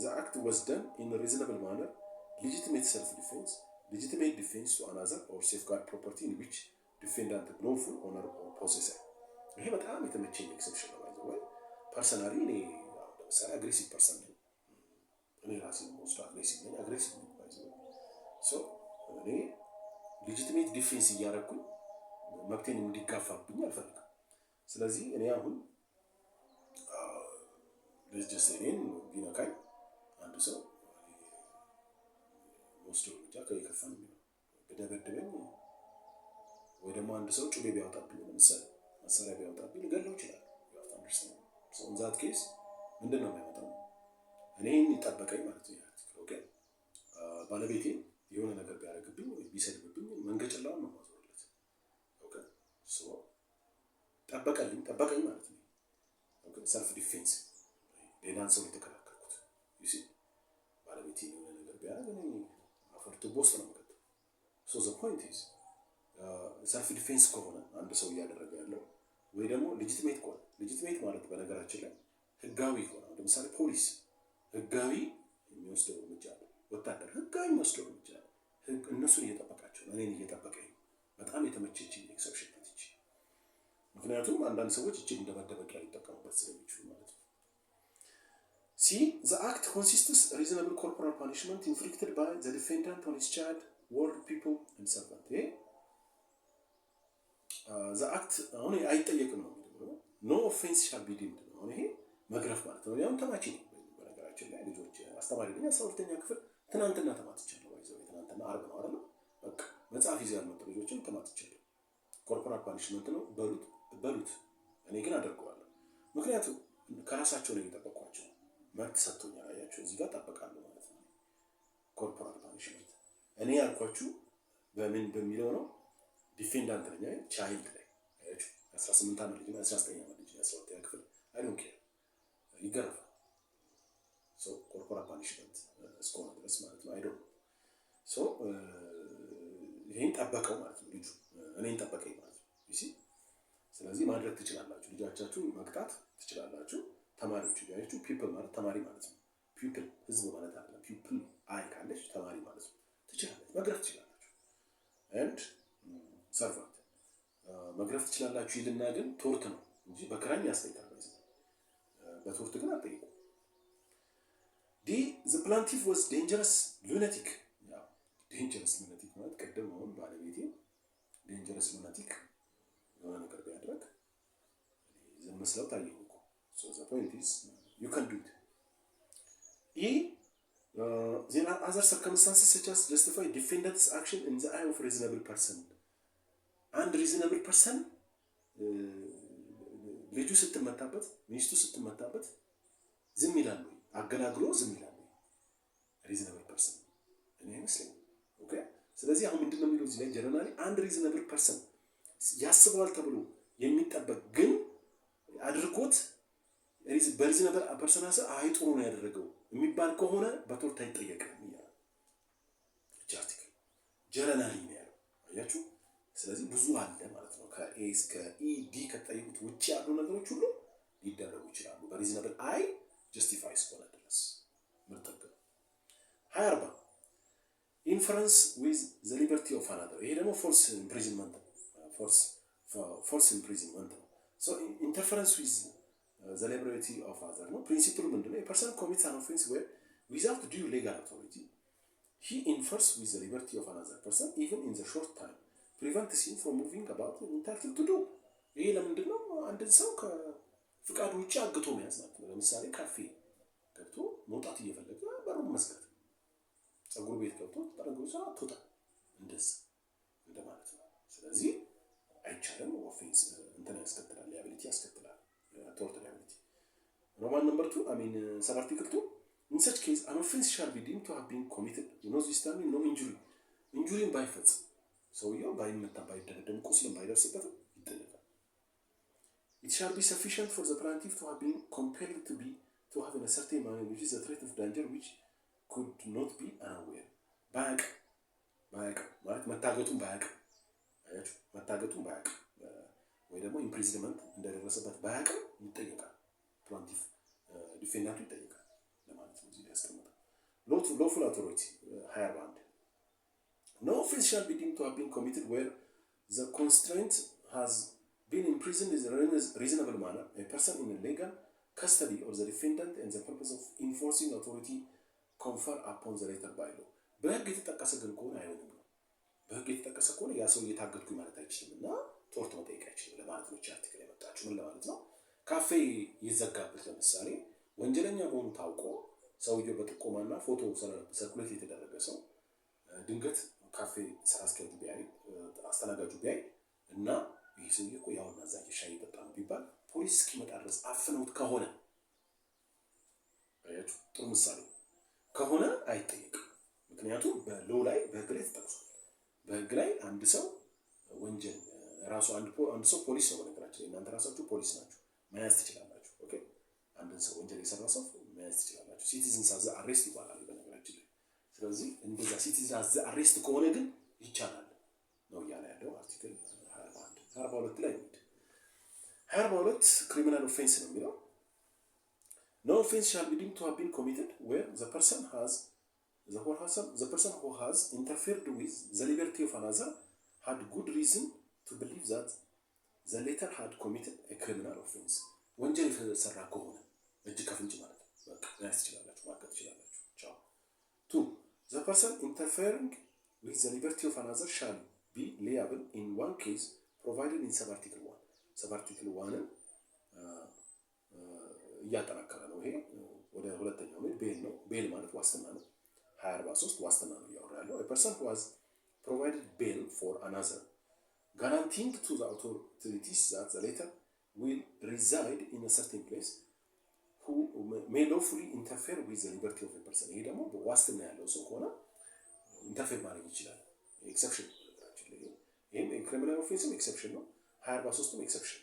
S1: the act was done in a reasonable manner, legitimate self-defense, legitimate defense to another or safeguard property in which defendant lawful owner or possessor. ይሄ በጣም የተመቸኝ ኤክሰፕሽን ነው። ወይ ፐርሰናሊ እኔ ለምሳሌ አግሬሲቭ ፐርሰን ነኝ እኔ ራሴ ነው ሞስት አግሬሲቭ ነኝ አግሬሲቭ ነኝ ሶ እኔ ሌጂቲሜት ዲፌንስ እያደረኩኝ መብቴን እንዲጋፋብኝ አልፈልግም። ስለዚህ እኔ አሁን ለጀስ እኔን ቢነካኝ አንድ ሰው ወስዶ ብቻ ከይከፋ ነው በደበደበኝ ወይ ደግሞ አንድ ሰው ጩቤ ቢያወጣብኝ ለምሳሌ መሳሪያ ቢያወጣብኝ ልገለው ይችላል። ያፍታንደርስታንድ ሶ ኢን ዛት ኬስ ምንድነው የሚያመጣው እኔን ይጠበቀኝ ማለት ነው። ኦኬ ባለቤቴ የሆነ ነገር ቢያደርግብኝ ወይ ቢሰድብብኝ መንገጭላውን ነው ማዞርለት። ኦኬ ሶ ጠበቀኝ ማለት ነው። ኦኬ ሰልፍ ዲፌንስ ሌላን ሰው የተከላከልኩት ዩ ሲ ባለቤቴ የሆነ ነገር ቢያደርግ እኔ አፈርቶ ቦስ ነው ማለት ነው። ሶ ዘ ፖይንት ኢዝ ሰልፍ ዲፌንስ ከሆነ አንድ ሰው እያደረገ ያለው ወይ ደግሞ ሌጂቲሜት ከሆነ ሌጂቲሜት ማለት በነገራችን ላይ ህጋዊ ከሆነ ለምሳሌ ፖሊስ ህጋዊ የሚወስደው እርምጃ አለ። ወታደር ህጋዊ የሚወስደው እርምጃ አለ። እነሱን እየጠበቃቸው ነው። እኔን እየጠበቀኝ በጣም የተመቸችኝ ኤክሰፕሽን ነች። ምክንያቱም አንዳንድ ሰዎች እጅግ እንደ መደበቂያ ሊጠቀሙበት ስለሚችሉ ማለት ነው። ሲ the act consists reasonable corporal punishment inflicted by the defendant on his child, ward people and servant. the act አሁን አይጠየቅም ነው no offense shall be deemed ነው። አሁን ይሄ መግረፍ ማለት ነው። ያው ተማቺ ነው በነገራችን ላይ ልጆች አስተማሪ ነኝ 12ኛ ክፍል ትናንትና ተማትቻለሁ። ወይዘው ትናንትና አርብ ነው አይደል? በቃ መጽሐፍ ይዘው ያልመጡ ልጆችን ተማትቻለሁ። ኮርፖራል ፓኒሽመንት ነው በሉት እኔ ግን አደርገዋለሁ። ምክንያቱም ከራሳቸው ነው እየጠበቋቸው መብት ሰጥቶኛል። አያችሁ እዚህ ጋር ጠበቃለሁ ማለት ነው። ኮርፖራል ፓኒሽመንት እኔ ያልኳችሁ በምን በሚለው ነው ዲፌንዳንት ነኝ ቻይልድ ላይ አያችሁ 18 ዓመት ልጅ 19 ዓመት ልጅ 12ኛ ክፍል አይ ዶንት ኬር ይገርፋል። ሶ ኮርፖራል ፓኒሽመንት እስከሆነ ድረስ ማለት ነው። አይ ዶንት ሶ ይሄን ጠበቀው ማለት ነው። ልጁ እኔን ጠበቀኝ ማለት ነው። እሺ ስለዚህ ማድረግ ትችላላችሁ። ልጆቻችሁን መቅጣት ትችላላችሁ። ተማሪዎች ያያችሁ ፒፕል ማለት ተማሪ ማለት ነው። ፒፕል ህዝብ ማለት አይደለም። ፒፕል አይ ካለች ተማሪ ማለት ነው። ትችላላችሁ መግረፍ ትችላላችሁ። ኤንድ ሰርቫንት መግረፍ ትችላላችሁ ይልና ግን ቶርት ነው እንጂ በክራኝ ያስጠይቃል ማለት ነው። በቶርት ግን አትጠይቁ። ዲ the plaintiff was dangerous lunatic ያው dangerous lunatic ማለት ቀደም አሁን ባለቤቴ dangerous lunatic የሆነ ነገር ቢያደርግ ዝም መስለው ታየው እኮ so the point is you can do it. There are other circumstances such as justify defendant's action in the eye of reasonable person. And reasonable person ልጁ ስትመታበት ሚስቱ ስትመታበት ዝም ይላሉ አገላግሎ ዝም ይላሉ reasonable person እኔ መስለኝ ኦኬ። ስለዚህ አሁን ምንድነው የሚለው እዚህ ላይ ጀነራሊ አንድ reasonable person ያስባል ተብሎ የሚጠበቅ ግን አድርጎት በሪዝነብል ፐርሰናስ አይጥሩ ነው ያደረገው የሚባል ከሆነ በቶርት አይጠየቅም ይላል ጃርቲክ ጀነራሊ ነው ያለው አያችሁ። ስለዚህ ብዙ አለ ማለት ነው። ከኤ እስከ ኢ ዲ ከተጠየቁት ውጪ ያሉ ነገሮች ሁሉ ሊደረጉ ይችላሉ በሪዝነብል አይ ጀስቲፋይ እስከሆነ ድረስ ምርጥቅ 24 ኢንፈረንስ ዊዝ ዘ ሊበርቲ ኦፍ አናዘር ይሄ ደግሞ ፎርስ ኢምፕሪዝንመንት ፎርስ ኢምፕሪዝንመንት ነው። ሶ ኢንተርፈረንስ ዊዝ the liberty of other no principle ምንድነው? a person commits an offense where without due legal authority he infers with the liberty of another person even in the short time prevents him from moving about entitled to do ይሄ ለምንድነው? አንድን ሰው ከፍቃድ ውጪ አግቶ መያዝ ማለት ነው። ለምሳሌ ካፌ ገብቶ መውጣት እየፈለገ በሩን መስጠት፣ ጸጉር ቤት ገብቶ ጠረንጎዛ አትወጣ እንደማለት ነው። ስለዚህ አይቻልም። ኦፌንስ እንትን ያስከትላል፣ ሊያቢሊቲ ያስከትላል። tort liability. Roman number 2, I mean, sub-article 2. In such case, an offense shall be deemed to have been committed. You know this term, no injury. Injury by offense. So, you by meta by the kuslim by the it shall be sufficient for the plaintiff to have been compelled to have in a certain manner, which is a threat of danger which could not be unaware. Back. ማለት መታገቱን ባያቅ ወይ ደግሞ ኢምፕሪዝንመንት እንደደረሰበት ባያቅ ይጠየቃል። ፕላንቲፍ ዲፌንዳንቱ ይጠየቃል ለማለት ነው። እዚህ ያስቀምጣል። lawful authority 21 no offense shall be deemed to have been committed where the constraint has been imprisoned in a reasonable manner a person in a legal custody of the defendant and the purpose of enforcing authority conferred upon the latter by law በህግ የተጠቀሰ ግን ከሆነ አይሆንም ነው። በህግ የተጠቀሰ ከሆነ ያ ሰው እየታገድኩ ማለት አይችልምና ቶርት መጠየቅ አይችልም ለማለት ነው። አርቲክል ያመጣችሁ ምን ለማለት ነው? ካፌ ይዘጋበት ለምሳሌ ወንጀለኛ መሆኑ ታውቆ ሰውየው በጥቆማና ፎቶ ሰርኩሌት የተደረገ ሰው ድንገት ካፌ ስራ አስኪያጁ ቢያይ አስተናጋጁ ቢያይ እና ይህ ሰውዬ እኮ ያውና እዛ ሻይ ይጠጣል ቢባል ፖሊስ እስኪመጣ ድረስ አፍነውት ከሆነ አያችሁ፣ ጥሩ ምሳሌ ከሆነ አይጠየቅም። ምክንያቱም በሎው ላይ በህግ ላይ ተጠቅሷል። በህግ ላይ አንድ ሰው ወንጀል ራሱ አንድ ሰው ፖሊስ ነው። በነገራችን እናንተ ራሳችሁ ፖሊስ ናችሁ፣ መያዝ ትችላላችሁ። ኦኬ፣ አንድን ሰው ወንጀል የሰራ ሰው መያዝ ትችላላችሁ። ሲቲዝንስ አዝ አሬስት ይባላል በነገራችን ላይ። ስለዚህ እንደዛ ሲቲዝንስ አዝ አሬስት ከሆነ ግን ይቻላል ነው እያለ ያለው አርቲክል 42 ላይ ነው። 42 ክሪሚናል ኦፌንስ ነው የሚለው no offense shall be deemed to have been committed where the person who has interfered with the liberty of another had good reason to believe that the latter had committed a criminal offense ወንጀል የተሰራ ከሆነ እጅ ከፍንጭ ማለት ነው። በቃ ያስ ትችላላችሁ ማቀጥ ትችላላችሁ። ቻው 2 the person interfering with the liberty of another shall be liable in one case provided in sub-article 1 sub-article 1 እያጠናከረ ነው። ይሄ ወደ ሁለተኛው ነው። ቤል ነው። ቤል ማለት ዋስትና ነው። 243 ዋስትና ነው ያወራ ያለው። a person who has provided bail for another guaranteeing to the authorities that the latter will reside in a certain place who may lawfully interfere with the liberty of a person ይሄ ደግሞ ዋስትና ያለው ሰው ከሆነ ኢንተርፌር ማድረግ ይችላል። ኤክሰፕሽን ነው። ይሄም ክሪሚናል ኦፌንስም ኤክሰፕሽን ነው። 243ም ኤክሰፕሽን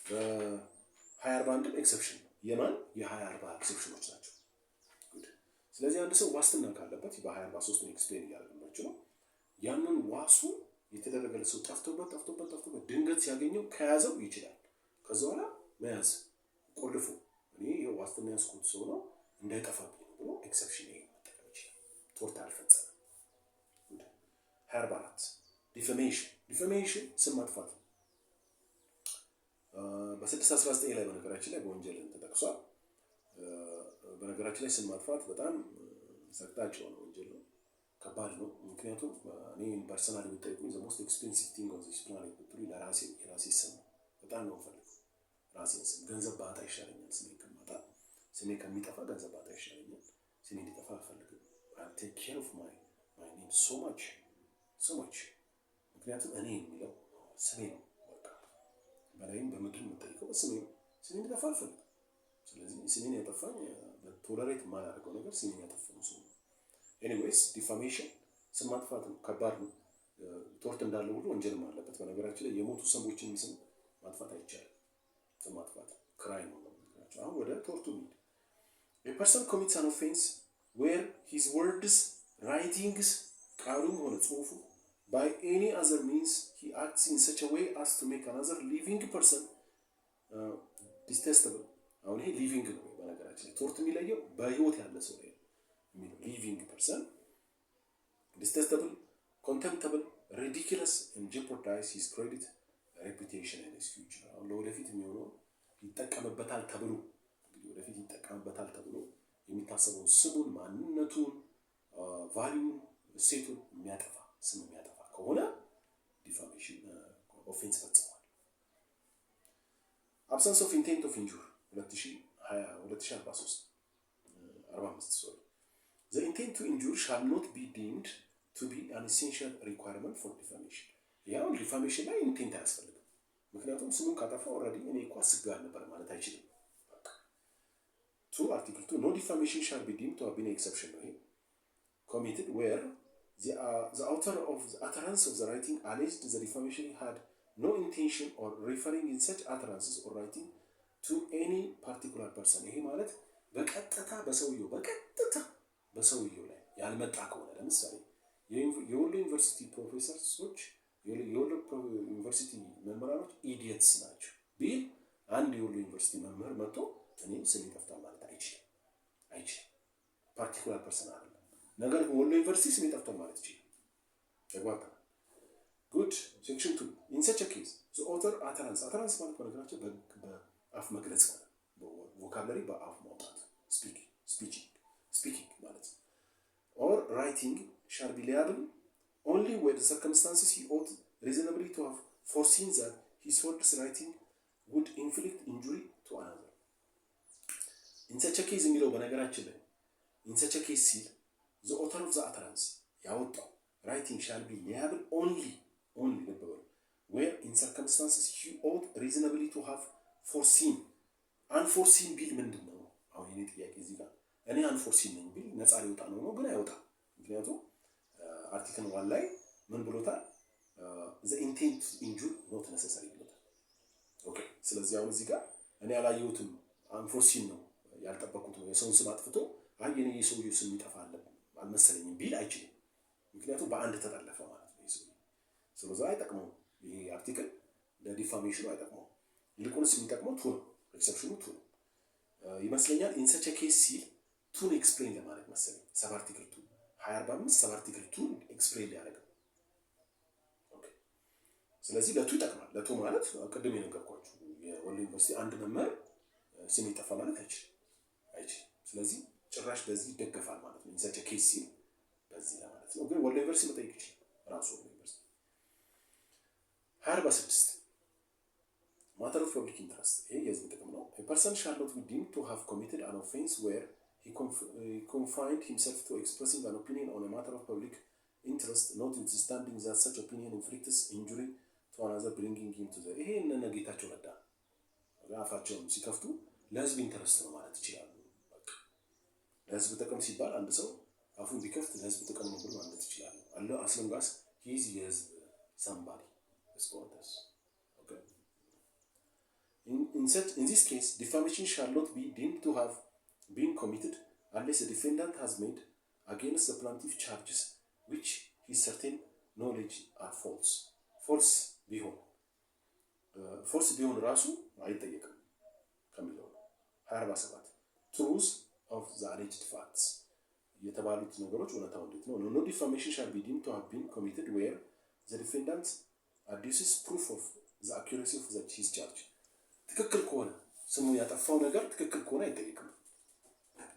S1: በ241ም ኤክሰፕሽን ነው። የማን የ240 ኤክሰፕሽኖች ናቸው። ስለዚህ አንድ ሰው ዋስትና ካለበት በ243 ኤክስፕሌን እያደረግናቸው ነው። ያንን ዋሱ የተደረገለት ሰው ጠፍቶበት ድንገት ሲያገኘው ከያዘው ይችላል። ከዛ በኋላ መያዝ ቆልፎ እኔ ዋስትና ያስኩት ሰው ነው እንዳይጠፋብኝ ብሎ ኤክሰፕሽን መጠቀም ይችላል። ቶርት አልፈጸመም። 244 ዲፌሜሽን ስም ማጥፋት በ619 ላይ በነገራችን ላይ በወንጀል ተጠቅሷል። በነገራችን ላይ ስም ማጥፋት በጣም ሰቅጣጭ የሆነ ወንጀል ነው፣ ከባድ ነው። ምክንያቱም እኔ ፐርሰናሊ ብትጠይቁኝ the most expensive thing on this planet ብትሉ የራሴ ስም በጣም ነው ፈልኩ። ራሴን ስም ገንዘብ ባጣ ይሻለኛል ስሜ ከሚጠፋ ገንዘብ ባጣ ይሻለኛል። ስሜ እንዲጠፋ አልፈልግም። I take care of my name so much ምክንያቱም እኔ የሚለው ስሜ ነው። በላይም በምድር የምጠይቀው ስሜን እንዲጠፋ አልፈልግም። ስለዚህ ስሜን ያጠፋኝ በቶለሬት የማላደርገው ነገር ስሜን ያጠፋው ሰው ነው። ኤኒዌይስ ዲፋሜሽን ስም ማጥፋት ነው፣ ከባድ ነው። ቶርት እንዳለ ሁሉ ወንጀልም አለበት። በነገራችን ላይ የሞቱ ሰዎችን ስም ማጥፋት አይቻልም። ስም ማጥፋት ክራይም ነው። አሁን ወደ ቶርቱ እንሂድ። a person commits an offense where his words writings ቃሉም ሆነ ጽሁፉ by any other means he acts in such a way as to make another living person detestable አሁን ይሄ ሊቪንግ ነው። በነገራችን ቶርት የሚለየው በህይወት ያለ ሰው ላይ የሚለው ሊቪንግ ፐርሰን detestable contemptible ridiculous and jeopardize his credit reputation and his future አሁን ለወደፊት የሚሆነው ይጠቀምበታል ተብሎ ወደፊት ይጠቀምበታል ተብሎ የሚታሰበው ስሙን ማንነቱን ቫልዩን እሴቱን የሚያጠፋ ስም የሚያጠፋ ከሆነ ዲፋሜሽን ኦፌንስ ፈጽሟል። absence of intent of injure 2043 the intent to injure shall not be deemed to be an essential requirement for defamation ያው ዲፋሜሽን ላይ ኢንቴንት አያስፈልግም። ምክንያቱም ስሙን ካጠፋ ኦልሬዲ እኔ እኮ አስቤው ነበር ማለት አይችልም። to article 2 no defamation shall be deemed to have been an exception ነው committed where the author of the utterance of the writing alleged the defamation had no intention or referring in such utterances or writing to any particular person ይሄ ማለት በቀጥታ በሰውየው ላይ ያልመጣ ከሆነ ለምሳሌ የወሎ ዩኒቨርሲቲ ፕሮፌሰሮች የወሎ ዩኒቨርሲቲ መምህራኖች ኢዲየትስ ናቸው ቢል አንድ የወሎ ዩኒቨርሲቲ መምህር መጥቶ እኔ ስሜ ጠፍቷል ማለት አይችልም። ፓርቲኩላር ፐርሰን አይደለም። ነገር ግን ወሎ ዩኒቨርሲቲ ስሜ ጠፍቷል ማለት ይችላል። ተግባባን? ጉድ ሴክሽን 2 in such a case the author utterance ማለት በነገራችን በአፍ መግለጽ ማለት ቮካብለሪ በአፍ ማውጣት ስፒኪንግ ማለት ነው። ኦር ራይቲንግ shall be liable only where the circumstances he ought reasonably to have foreseen that his words writing would inflict injury to another. in such a case የሚለው በነገራችን ላይ in such a case ሲል the author of the utterance ያወጣው writing shall be liable only where in circumstances he ought reasonably to have foreseen. unforeseen ቢል ምንድን ነው? አሁን የኔ ጥያቄ እዚህ ጋር እኔ unforeseen ነኝ ቢል ነፃ ሊወጣ ነው ግን አይወጣም። ምክንያቱም አርቲክል 1 ላይ ምን ብሎታል? the intent to injure not necessary ብሎታል። ኦኬ ስለዚህ አሁን እዚህ ጋር እኔ ያላየሁትም unforeseen ነው ያልጠበቁት ነው የሰውን ስም አጥፍቶ አይ የኔ የሰውየው ስም ይጠፋል አልመሰለኝም ቢል አይችልም። ምክንያቱም በአንድ ተጠለፈ ማለት ነው ይሰው ስለዚህ አይጠቅመው ይሄ አርቲክል ለዲፋሜሽኑ አይጠቅመው። ይልቁንስ የሚጠቅመው ቱ ነው ኤክሰፕሽኑ ቱ ነው ይመስለኛል። in such a case ሲል ቱን ኤክስፕሌን ለማድረግ መሰለኝ ሰብ አርቲክል 2 245 ሰብ አርቲክል 2 ኤክስፕሌን ያደርጋል። ኦኬ ስለዚህ ለቱ ይጠቅማል። ለቱ ማለት ቅድም የነገርኳችሁ የወሎ ዩኒቨርሲቲ አንድ መምህር ስም ይጠፋ ማለት አይችልም። ስለዚህ ጭራሽ በዚህ ይደገፋል ማለት ነው in such a case ሲል በዚህ ለማለት ነው። ግን ወሎ ዩኒቨርሲቲ መጠየቅ ይችላል ራሱ ወሎ ዩኒቨርሲቲ 246 matter of public interest ይሄ የህዝብ ጥቅም ነው። a person shall not be deemed to have committed an offense where he confined himself to expressing an opinion on a matter of public interest notwithstanding that such opinion inflicts injury to another bringing him to the ይሄ እነ ጌታቸው ረዳ አፋቸውን ሲከፍቱ ለህዝብ ኢንተረስት ነው ማለት ይችላሉ። በቃ ለህዝብ ጥቅም ሲባል አንድ ሰው አፉን ቢከፍት ለህዝብ ጥቅም ነው ብሎ ማለት ይችላል አለ አስለንጋስ ሂዝ የህዝብ somebody ስኮርተስ ኦኬ in this case defamation shall not be deemed to have been committed unless the defendant has made against the plaintiff charges which his certain knowledge are false ቢሆን ራሱ አይጠየቅም ከሚለው 47 truth of the alleged facts የተባሉት ነገሮች እውነታው እንዴት ነው? no defamation shall be deemed to have been committed where the defendant adduces proof of the accuracy of his charge ትክክል ከሆነ ስሙ ያጠፋው ነገር ትክክል ከሆነ አይጠየቅም።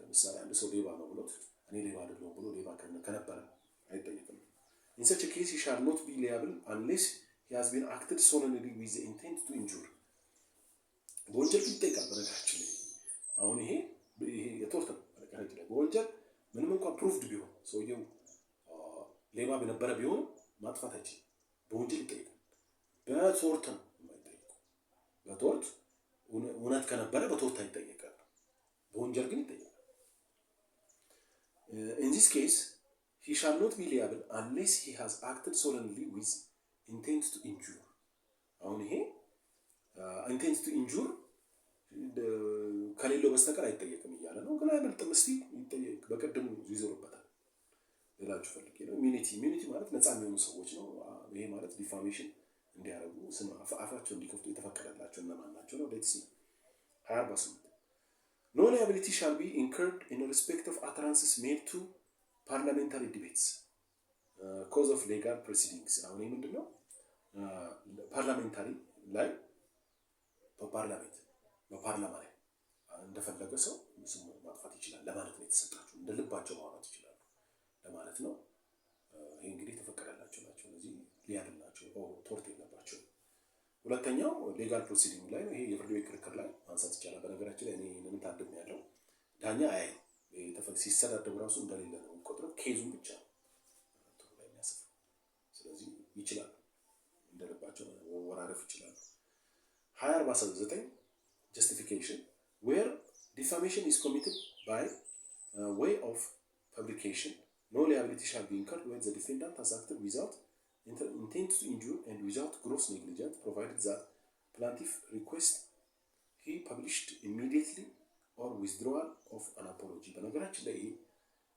S1: ለምሳሌ አንድ ሰው ሌባ ነው ብሎት እኔ ሌባ አይደለሁም ብሎ ሌባ ከነበረ አይጠየቅም። in such a case he shall not be liable unless he has been acted solely with the intent to injure. በወንጀል ይጠይቃል። በነገራችን ላይ አሁን ይሄ የቶርት በነገራችን ላይ በወንጀል ምንም እንኳን ፕሩፍድ ቢሆን ሰውየው ሌባ በነበረ ቢሆን ማጥፋት አይችልም። በወንጀል ይጠይቃል። በቶርት ነው የማይጠይቀው። በቶርት እውነት ከነበረ በቶርት አይጠየቃል። በወንጀል ግን ይጠይቃል። in this case he shall not be liable unless he has acted solely with intent to injure. አሁን ይሄ intent to injure ከሌለው በስተቀር አይጠየቅም እያለ ነው። ግን አይበልጥም። እስቲ ይጠየቅ በቀደሙ ይዞርበታል። ሌላችሁ ፈልጌ ነው ኢሚኒቲ ማለት ነፃ የሚሆኑ ሰዎች ነው። ይሄ ማለት ዲፋሜሽን እንዲያረጉ ስም አፋቸው እንዲከፍቱ የተፈቀደላቸው እነማን ናቸው ነው? ሌትስ ሲ 48 no liability shall be incurred in respect of utterances made to parliamentary debates cause of legal proceedings. አሁን ይሄ ምንድነው? ፓርላሜንታሪ ላይ በፓርላማ ላይ እንደፈለገ ሰው ስሙ ማጥፋት ይችላል ለማለት ነው የተሰጣቸው። እንደልባቸው ማውራት ይችላሉ ለማለት ነው። ይሄ እንግዲህ ተፈቀደላቸው ናቸው። ስለዚህ ሊያድናቸው ቶርት የለባቸው። ሁለተኛው ሌጋል ፕሮሲዲንግ ላይ ነው። ይሄ የፍርድ ቤት ክርክር ላይ ማንሳት ይቻላል። በነገራችን ላይ እኔ ምን ታደም ያለው ዳኛ አይ ሲሰዳደቡ ራሱ እንደሌለ ነው ቆጥረው ኬዙን ብቻ ቶሎ ላይ የሚያስፈው። ስለዚህ ይችላል እንደልባቸው ወራረፍ ይችላሉ። 249 justification where defamation is committed by way of publication no liability shall be incurred when the defendant has acted without intent to injure and without gross negligence provided that plaintiff request he published immediately or withdrawal of an apology. በነገራችን ላይ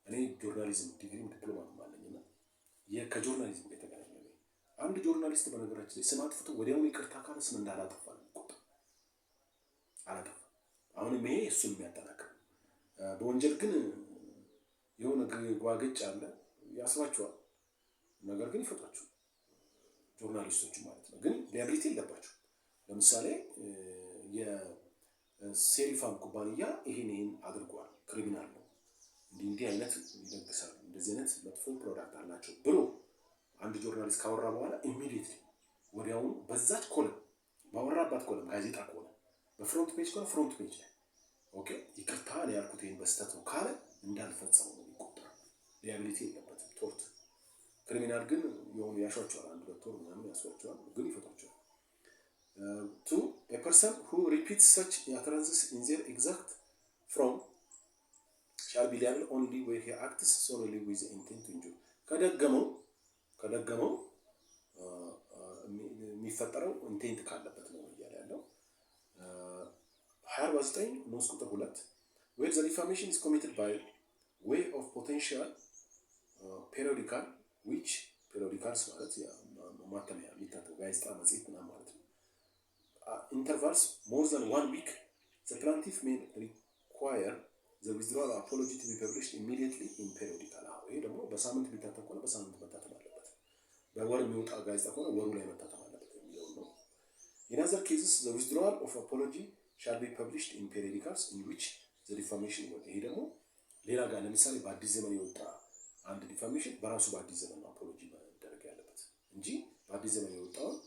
S1: እኔ ጆርናሊዝም ዲግሪም ዲፕሎማም አለኝና ከጆርናሊዝም ጋር የተገናኘ ነው። አንድ ጆርናሊስት በነገራችን ላይ ስም አጥፍቶ ወዲያውኑ ይቅርታ ካለ ስም እንዳላጠፋ ነው የሚቆጠረው። አላጠፋ አሁንም ይሄ እሱን የሚያጠናክር በወንጀል ግን የሆነ ጓገጭ አለ ያስራቸዋል። ነገር ግን ይፈቷቸው ጆርናሊስቶች ማለት ነው። ግን ሊያቢሊቲ የለባቸው። ለምሳሌ ሴሪፋም ኩባንያ ይሄን አድርጓል፣ ክሪሚናል ነው፣ እንዲህ አይነት ይደግሳሉ፣ እንደዚህ አይነት መጥፎ ፕሮዳክት አላቸው ብሎ አንድ ጆርናሊስት ካወራ በኋላ ኢሚዲየትሊ ወዲያውኑ በዛች ኮለም ባወራባት ኮለም ጋዜጣ ከሆነ በፍሮንት ፔጅ ከሆነ ፍሮንት ፔጅ ላይ ኦኬ ይቅርታ ነው ያልኩት ይሄን በስተት ነው ካለ እንዳልፈጸመው ነው የሚቆጠረው። ሊያቢሊቲ የለበትም። ቶርት ክሪሚናል ግን የሆኑ ያሿቸዋል፣ አንድ ሁለት ወር ምናምን ያስሯቸዋል፣ ግን ይፈቷቸዋል። ቱ a person who repeats such utterances in their exact form shall be liable only where he acts solely with the intent to injure. ከደገመው የሚፈጠረው ኢንቴንት ካለበት ነው እያለ ያለው 29 ንዑስ ቁጥር 2 where the defamation is committed by way of potential periodical which periodicals ማለት ማተሚያ የሚታተው ጋዜጣ መጽሔት ምናምን ማለት ነው intervals more than 1 week the plaintiff may require the withdrawal of apology to be published immediately in periodical. ይሄ ደግሞ በሳምንት ቢታተም ከሆነ በሳምንት መታተም አለበት፣ በወር የሚወጣ ጋዜጣ ከሆነ ወሩ ላይ መታተም አለበት የሚለው ነው። in other cases the withdrawal of apology shall be published in periodicals in which the defamation was. ይሄ ደግሞ ሌላ ጋር ለምሳሌ በአዲስ ዘመን የወጣ አንድ ዲፋሜሽን በራሱ በአዲስ ዘመን ነው አፖሎጂ መደረግ ያለበት እንጂ በአዲስ ዘመን የወጣውን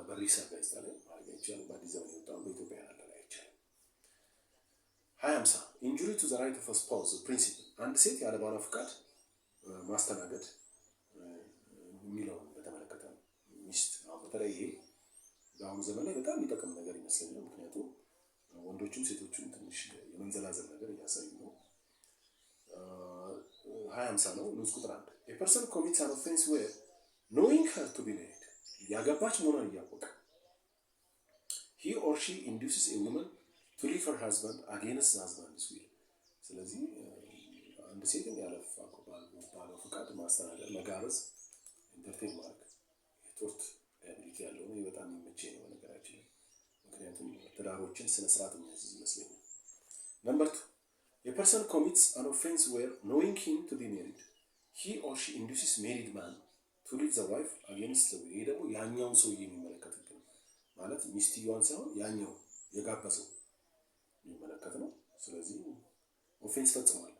S1: በሪሳ ጋዜጣ ላይ ማድረግ አይቻልም። በአዲስ ዘመን የወጣውን በኢትዮጵያ ያለ ላይ አይቻልም። 50 injury to the right of a spouse principle አንድ ሴት ያለ ባሏ ፍቃድ ማስተናገድ የሚለውን በተመለከተ ነው። ሚስት አሁን በተለይ ይሄ በአሁኑ ዘመን ላይ በጣም የሚጠቅም ነገር ይመስለኛል። ምክንያቱም ወንዶችም ሴቶችም ትንሽ የመንዘላዘል ነገር እያሳዩ ነው። 50 ነው ንዑስ ቁጥር 1 a person commits an offense where knowing her to be married ያገባች መሆኗን እያወቀ he or she induces a woman to leave her husband against the husband's will. ስለዚህ አንድ ሴት ያለፋ ባለው ፍቃድ ማስተናገድ መጋበዝ ኢንተርቴን ማድረግ የቶርት ሊያቢሊቲ ያለው ነው። በጣም የሚመቸኝ ነው ነገራችን ላይ ምክንያቱም ትዳሮችን ስነ ስርዓት የሚያዝዝ ይመስለኛል። ነምበር 2 a person commits an offense where knowing him to be married he or she induces married man to leave the wife against the will. ይሄ ደግሞ ያኛውን ሰው የሚመለከት ነው ማለት ሚስትየዋን ሳይሆን ያኛው የጋበዘው የሚመለከት ነው። ስለዚህ ኦፌንስ ፈጽሟል።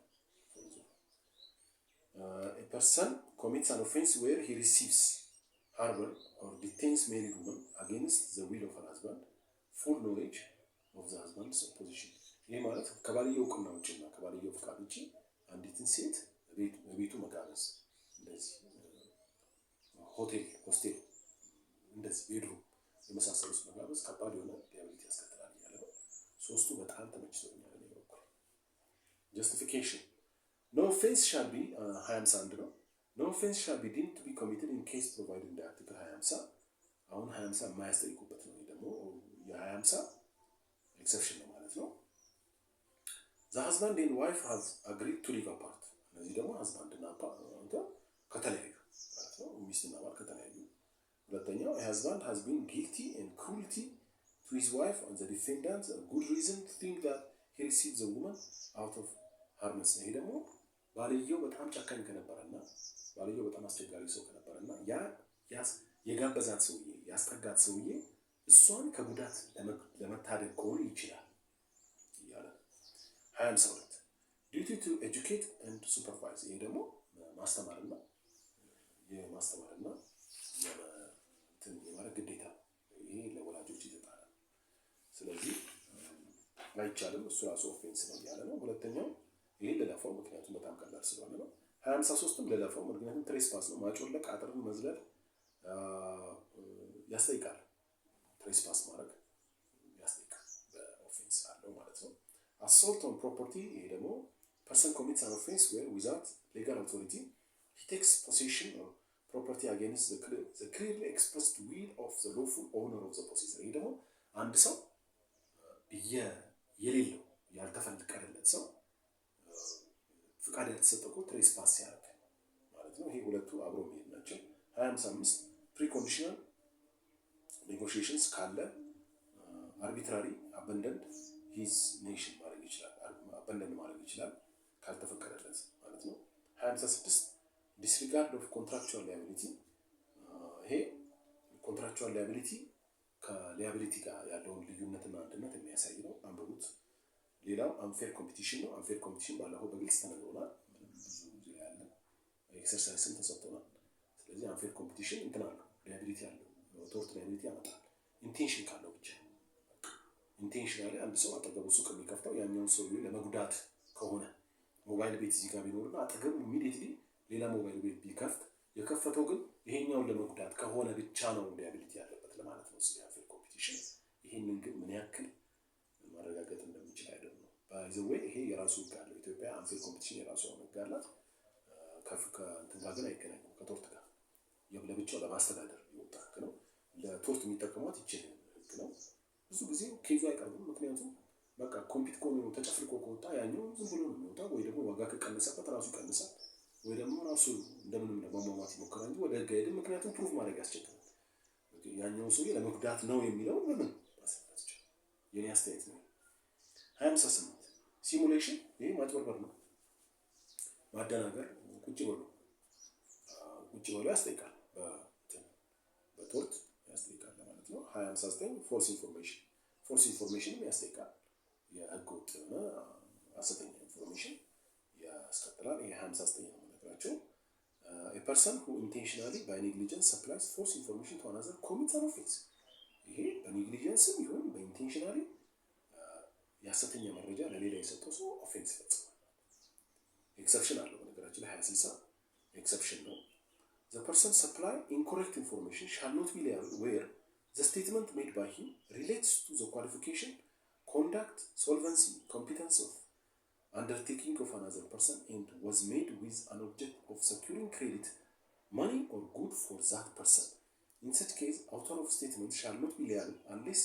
S1: a person commits an offense where he receives, harbor or detains married woman against the will of her husband, full knowledge of the husband's opposition. ይሄ ማለት ከባልየው እውቅና ውጭና ከባልየው ፍቃድ ውጭ አንዲትን ሴት በቤቱ መጋበዝ እንደዚህ ሆቴል ሆስቴል እንደዚህ ቤድሩም የመሳሰሉት መጋበዝ ከባድ የሆነ ሊያቢሊቲ ያስከትላል እያለ ነው። ሶስቱ በጣም ተመችቶኛል እኔ በኩል። ጀስቲፊኬሽን no offense shall be 21 ነው no offense shall be deemed to be committed in case provided in the article 20 አሁን 20 የማያስጠይቁበት ነው። ደግሞ የ20 ኤክሰፕሽን ነው ማለት ነው። the husband and wife have agreed to live apart እነዚህ ደግሞ husband እና ከተለያዩ ማለት ነው። ሚስትና ባል ከተለያዩ። ሁለተኛው a husband has been guilty and cruelty to his wife and the defendant a good reason to think that he received the woman out of harmless. ይሄ ደግሞ ባልየው በጣም ጨካኝ ከነበረና ባልየው በጣም አስቸጋሪ ሰው ከነበረና የጋበዛት ሰውዬ ያስጠጋት ሰውዬ እሷን ከጉዳት ለመታደግ ከሆነ ይችላል እያለ 22 duty to educate and supervise ይሄ ደግሞ ማስተማርና የማስተማርና የማድረግ ግዴታ ይሄ ለወላጆች ይተጣላል። ስለዚህ አይቻልም እሱ ራሱ ኦፌንስ ነው እያለ ነው። ሁለተኛው ይሄ ለለፋው ምክንያቱም በጣም ቀላል ስለሆነ ነው። 23ም ለለፋው ምክንያቱም ትሬስፓስ ነው። ማጮለቅ አጥርን መዝለል ያስጠይቃል። ትሬስፓስ ማድረግ ያስጠይቃል በኦፌንስ አለው ማለት ነው። assault on property ይሄ ደግሞ person commits an offense where without legal authority he takes possession of property against the clearly expressed will of the lawful owner of the possessor. ይሄ ደግሞ አንድ ሰው የሌለው ያልተፈቀደለት ሰው ፍቃድ ያልተሰጠው ትሬስፓስ ሲያደርግ ማለት ነው። ይሄ ሁለቱ አብሮ የሚሄድ ናቸው። 25 ፕሪኮንዲሽናል ኔጎሺዬሽንስ ካለ አርቢትራሪ አበንደንድ ሂዝ ኔሽን ማድረግ ይችላል። አበንደንድ ማድረግ ይችላል ካልተፈቀደለት ማለት ነው። 26 ዲስሪጋርድ ኦፍ ኮንትራክቹዋል ላያቢሊቲ ይሄ ኮንትራክቹዋል ላያቢሊቲ ከሊያቢሊቲ ጋር ያለውን ልዩነትና አንድነት የሚያሳይ ነው። አንብቡት። ሌላው አንፌር ኮምፒቲሽን ነው። አንፌር ኮምፒቲሽን ባለፈው በግልጽ ተነግሮናል። ብዙ ጊዜ ያለ ኤክሰርሳይስም ተሰጥቶናል። ስለዚህ አንፌር ኮምፒቲሽን እንትን አለው ሊያቢሊቲ አለው። ቶርት ሊያቢሊቲ ያመጣል ኢንቴንሽን ካለው ብቻ። ኢንቴንሽናሊ አንድ ሰው አጠገቡ ሱቅ የሚከፍተው ያኛውን ሰው ለመጉዳት ከሆነ ሞባይል ቤት እዚህ ጋር ቢኖርና አጠገቡ ኢሚዲየትሊ ሌላ ሞባይል ቤት ቢከፍት የከፈተው ግን ይሄኛውን ለመጉዳት ከሆነ ብቻ ነው ሊያቢሊቲ ያለበት ለማለት ነው። እዚህ አንፌር ኮምፒቲሽን ይሄንን ግን ምን ያክል ማረጋገጥ እንደሚችል አይደለም ነው። ባይዘዌ ይሄ የራሱ ህግ አለው። ኢትዮጵያ አንፌር ኮምፒቲሽን የራሱ የሆነ ህግ አላት። ከእንትን ጋር ግን አይገናኝም ከቶርት ጋር ለብቻው ለማስተዳደር የወጣ ህግ ነው። ለቶርት የሚጠቀሟት ይችል ህግ ነው። ብዙ ጊዜ ኬዙ አይቀርብም። ምክንያቱም በቃ ኮምፒት ከሆነ ተጨፍልቆ ከወጣ ያኛው ዝም ብሎ ነው የሚወጣው። ወይ ደግሞ ዋጋ ከቀነሰበት ራሱ ይቀንሳል፣ ወይ ደግሞ ራሱ እንደምንም ለማሟሟት ይሞክራል እንጂ ወደ ህግ አይሄድም። ምክንያቱም ፕሩፍ ማድረግ ያስቸግራል። ያኛውን ሰውዬ ለመጉዳት ነው የሚለው በምን ማስረዳት ይችላል? የኔ አስተያየት ነው። 58 ሲሙሌሽን፣ ይሄ ማጭበርበር ነው፣ ማደናገር። ቁጭ ብሎ ያስጠይቃል፣ በቶርት ያስጠይቃል ማለት ነው። 59 ፎልስ ኢንፎርሜሽን፣ ፎልስ ኢንፎርሜሽን ያስጠይቃል። የህገ ወጥ የሆነ ሐሰተኛ ኢንፎርሜሽን ያስቀጥላል። ይሄ 59 ነው የምነግራቸው። a person who intentionally by negligence supplies false information to another commits an offense። ይሄ በኔግሊጀንስም ይሁን በኢንቴንሽናሊ የሐሰተኛ መረጃ ለሌላ የሰጠው ሰው ኦፌንስ ይፈጽማል። ኤክሰፕሽን አለው በነገራችን ላይ 2060 ኤክሰፕሽን ነው። the person supply incorrect information shall not be liable where the statement made by him relates to the qualification, conduct, solvency, competence of undertaking of another person and was made with an object of securing credit, money or good for that person. In such case, author of statement shall not be liable unless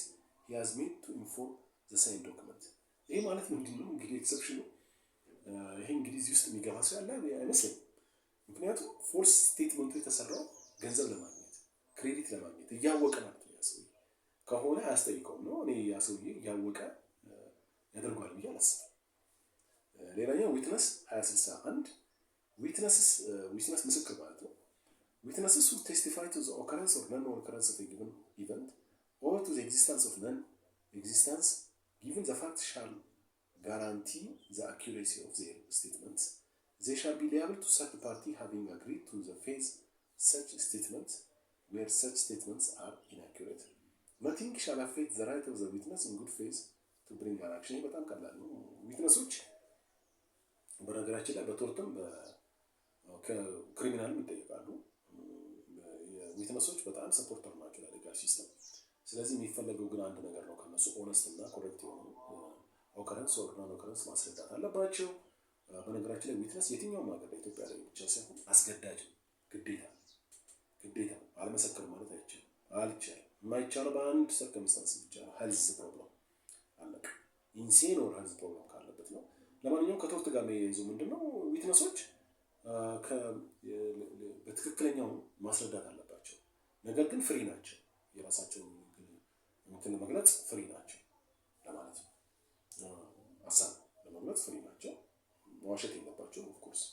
S1: he has made to inform the same document። ይሄ ማለት ምንድን ነው እንግዲህ ኤክሰፕሽኑ? ይሄ እንግዲህ እዚህ ውስጥ የሚገባ ሰው ያለ አይመስለኝም። ምክንያቱም ፎልስ ስቴትመንቱ የተሰራው ገንዘብ ለማግኘት ክሬዲት ለማግኘት እያወቀ ማለት ነው። ያ ሰውዬ ከሆነ አያስጠይቀውም ነው። እኔ ያ ሰውዬ እያወቀ ያደርጓል ብዬ አላስብም። ሌላኛው ዊትነስ 2061 ዊትነስ ምስክር ማለት ነው። ዊትነስስ who testify to the occurrence or non-occurrence of a given event or to the existence of non-existence given the fact shall guarantee the accuracy of their statements. They shall be liable to such party having agreed to the face such statements where such statements are inaccurate. Nothing shall affect the right of the witness in good faith to bring an action። በጣም ቀላል ነው። ዊትነሶች በነገራችን ላይ በቶርትም ከክሪሚናልም ይጠይቃሉ። ዊትነሶች በጣም ሰፖርተር ናቸው ለሌጋል ሲስተም። ስለዚህ የሚፈለገው ግን አንድ ነገር ነው ከነሱ ኦነስት እና ኮሬክት የሆኑ ኦከረንስ ኦር ናን ኦከረንስ ማስረዳት አለባቸው። በነገራችን ላይ ዊትነስ የትኛውም ሀገር በኢትዮጵያ ላይ ብቻ ሳይሆን አስገዳጅ ግዴታ አለመሰከር ማለት አይቻልም። የማይቻለው በአንድ ሰርከምስታንስ ብቻ ነው። ሄልዝ ፕሮብለም አለቀ። ኢንሴን ኦር ሄልዝ ፕሮብለም ካለበት ነው። ለማንኛውም ከቶርት ጋር የሚያይዘው ምንድነው? ዊትነሶች በትክክለኛው ማስረዳት አለባቸው። ነገር ግን ፍሪ ናቸው። የራሳቸውን እንትን ለመግለጽ ፍሪ ናቸው ለማለት ነው። ሀሳብ ለመግለጽ ፍሪ ናቸው። መዋሸት የለባቸውም። ኦፍ ኮርስ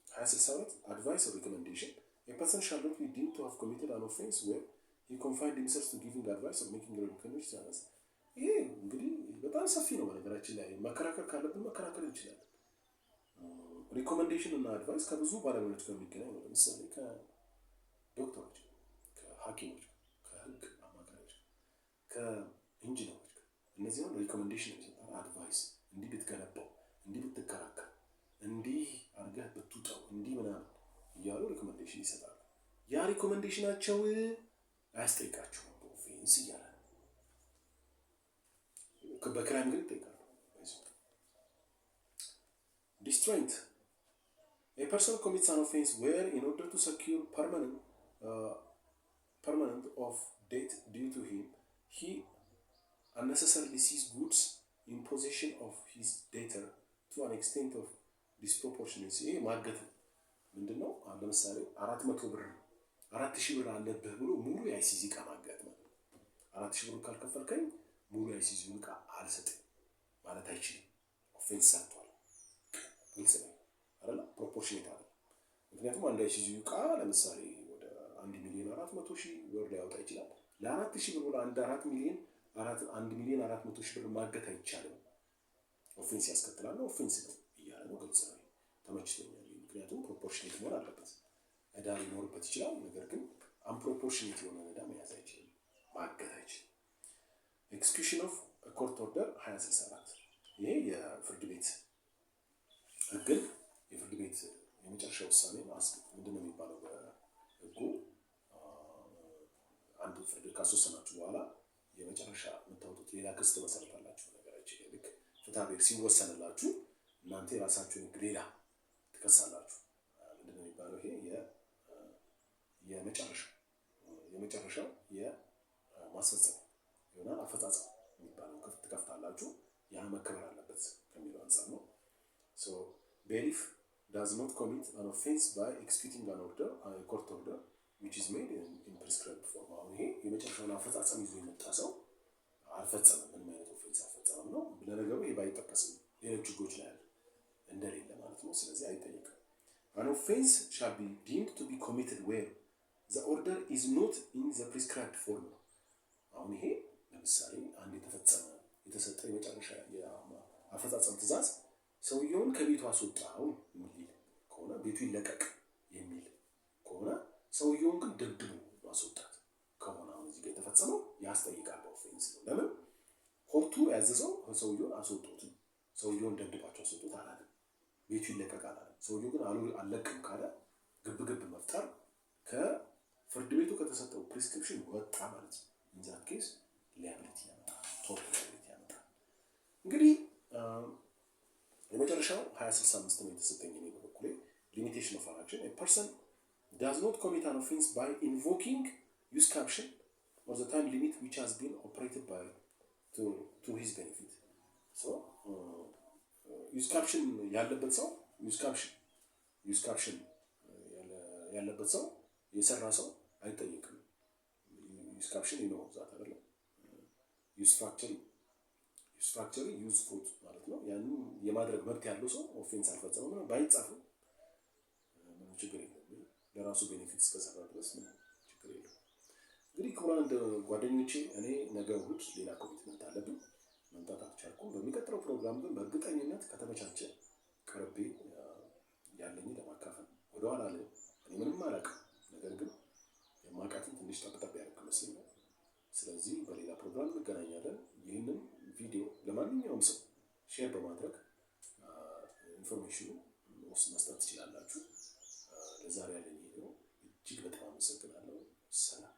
S1: 2062 advice or recommendation a person shall not be deemed to have committed an offense where he confined himself to giving advice or making recommendations። ይሄ እንግዲህ በጣም ሰፊ ነው። በነገራችን ላይ መከራከር ካለብን መከራከር እንችላለን። ሪኮመንዴሽን እና አድቫይስ ከብዙ ባለሙያዎች ጋር የሚገናኝ ነው። ለምሳሌ ከዶክተሮች፣ ከሐኪሞች፣ ከህግ አማካሪዎች፣ ከኢንጂነሮች እነዚህ ነው ሪኮመንዴሽን ይሰጣል። አድቫይስ እንዲህ ብትገነባው፣ እንዲህ ብትከራከር፣ እንዲህ አድርገህ ብትውጣው፣ እንዲህ ምናምን እያሉ ሪኮመንዴሽን ይሰጣሉ። ያ ሪኮመንዴሽናቸው አያስጠይቃቸውም በኦፌንስ እያለ በክራይም ግን ይጠይቃሉ። Distraint. A person commits an offense where, in order to secure permanent of debt due to him, he unnecessarily seizes goods in possession of his debtor to an extent of disproportionate። ይሄ ማገት ምንድነው? ለምሳሌ 400 ብር 4000 ብር አለብህ ብሎ ሙሉ የአይሲዚ ዕቃ ማገት ማለት ነው። 4000 ብር ካልከፈልከኝ ሙሉ የአይሲዚ ዕቃ አልሰጥም ማለት አይችልም። ኦፌንስ ሰርቷል። ግልጽ ነው አይደል? ፕሮፖርሽኔት አለ። ምክንያቱም አንድ አይሲዚ ዕቃ ለምሳሌ ወደ 1,400,000 ብር ሊያወጣ ይችላል። ለ4000 ብር ብሎ አንድ 1,400,000 ብር ማገት አይቻልም። ኦፌንስ ያስከትላል ነው ኦፌንስ ነው እያለ ነው። ግልጽ ነው። ተመችቶኛል። ምክንያቱም ፕሮፖርሽኔት መሆን አለበት። ዕዳ ሊኖርበት ይችላል፣ ነገር ግን አንፕሮፖርሽኔት የሆነ ዕዳ መያዝ አይችልም፣ ማገት አይችልም። ኤክስኪዩሽን ኦፍ ኮርት ኦርደር 2064 ይሄ የፍርድ ቤት ህግን የፍርድ ቤት የመጨረሻ ውሳኔ ምንድነው የሚባለው በህጉ አንድ ፍርድ ካስወሰናችሁ በኋላ የመጨረሻ የምታወጡት ሌላ ክስ ትመሰርታላችሁ። ነገራችን ልክ ፍትሐ ብሔር ሲወሰንላችሁ እናንተ የራሳችሁን ህግ ሌላ ትከሳላችሁ። ምንድነው የሚባለው ይሄ የመጨረሻው የማስፈጸም ይሆናል። አፈጻጸም የሚባለው ክፍት ትከፍታላችሁ። ያ መከበር አለበት ከሚለው አንፃር ነው። ሶ bailiff does not commit an offense by executing an order, a court order which is made in prescribed form. አሁን ይሄ የመጨረሻውን አፈጻጸም ይዞ የመጣ ሰው አልፈጸመም፣ ምንም አይነት ኦፌንስ አልፈጸመም ነው። ለነገሩ ይሄ ባይጠቀስም ሌሎች ህጎች ላይ ያለ እንደሌለ ማለት ነው። ስለዚህ አይጠየቅም። an offense shall be deemed to be committed where the order is not in the prescribed form. አሁን ይሄ ለምሳሌ አንድ የተሰጠ የመጨረሻ የአፈጻጸም ትእዛዝ ሰውየውን ከቤቱ አስወጣው የሚል ከሆነ ቤቱ ይለቀቅ የሚል ከሆነ ሰውየውን ግን ደብድቦ ማስወጣት ከሆነ አሁን እዚህ ጋር የተፈጸመው ያስጠይቃል፣ ኦፌንስ ነው። ለምን ኮርቱ ያዘዘው ሰውየውን አስወጡት፣ ሰውየውን ደብድባቸው አስወጡት አላለም፣ ቤቱ ይለቀቅ አላለም። ሰውየው ግን አልለቅም ካለ ግብግብ መፍጠር ከፍርድ ቤቱ ከተሰጠው ፕሪስክሪፕሽን ወጣ ማለት ነው። ኢንዛት ኬስ ሊያቢሊቲ ያመጣል፣ ቶፕ ሊያቢሊቲ ያመጣል። እንግዲህ የመጨረሻው 2065 ነው የተሰጠኝ ነው በኩሌ ሊሚቴሽን ኦፍ አክሽን a person does not commit an offense by invoking use caption or the time limit which has been operated by to his benefit. so use caption ያለበት ሰው use caption ያለበት ሰው የሰራ ሰው አይጠየቅም። use caption ነው ዛት አይደለም። use structure use food ማለት ነው። ያንን የማድረግ መብት ያለው ሰው ኦፌንስ አልፈጸመም ነው ባይጻፍም ምንም ችግር የለም። ለራሱ ቤኔፊት እስከሰራ ድረስ ምንም ችግር የለም። እንግዲህ ክቡራን ጓደኞቼ እኔ ነገ እሑድ ሌላ ኮሚትመንት አለብኝ፣ መምጣት አልቻልኩም። በሚቀጥለው ፕሮግራም ግን በእርግጠኝነት ከተመቻቸ ቀርቤ ያለኝ ለማካፈል ወደኋላ ላይ እኔ ምንም አላውቅም፣ ነገር ግን የማውቃትን ትንሽ ጠብጠብ ያደርግ መስሎኛል። ስለዚህ በሌላ ፕሮግራም እንገናኛለን። ይህንን ቪዲዮ ለማንኛውም ሰው ሼር በማድረግ ኢንፎርሜሽኑ መስጠት ትችላላችሁ። ለዛሬ ያለኝ ቪዲዮ እጅግ በጣም አመሰግናለሁ። ሰላም።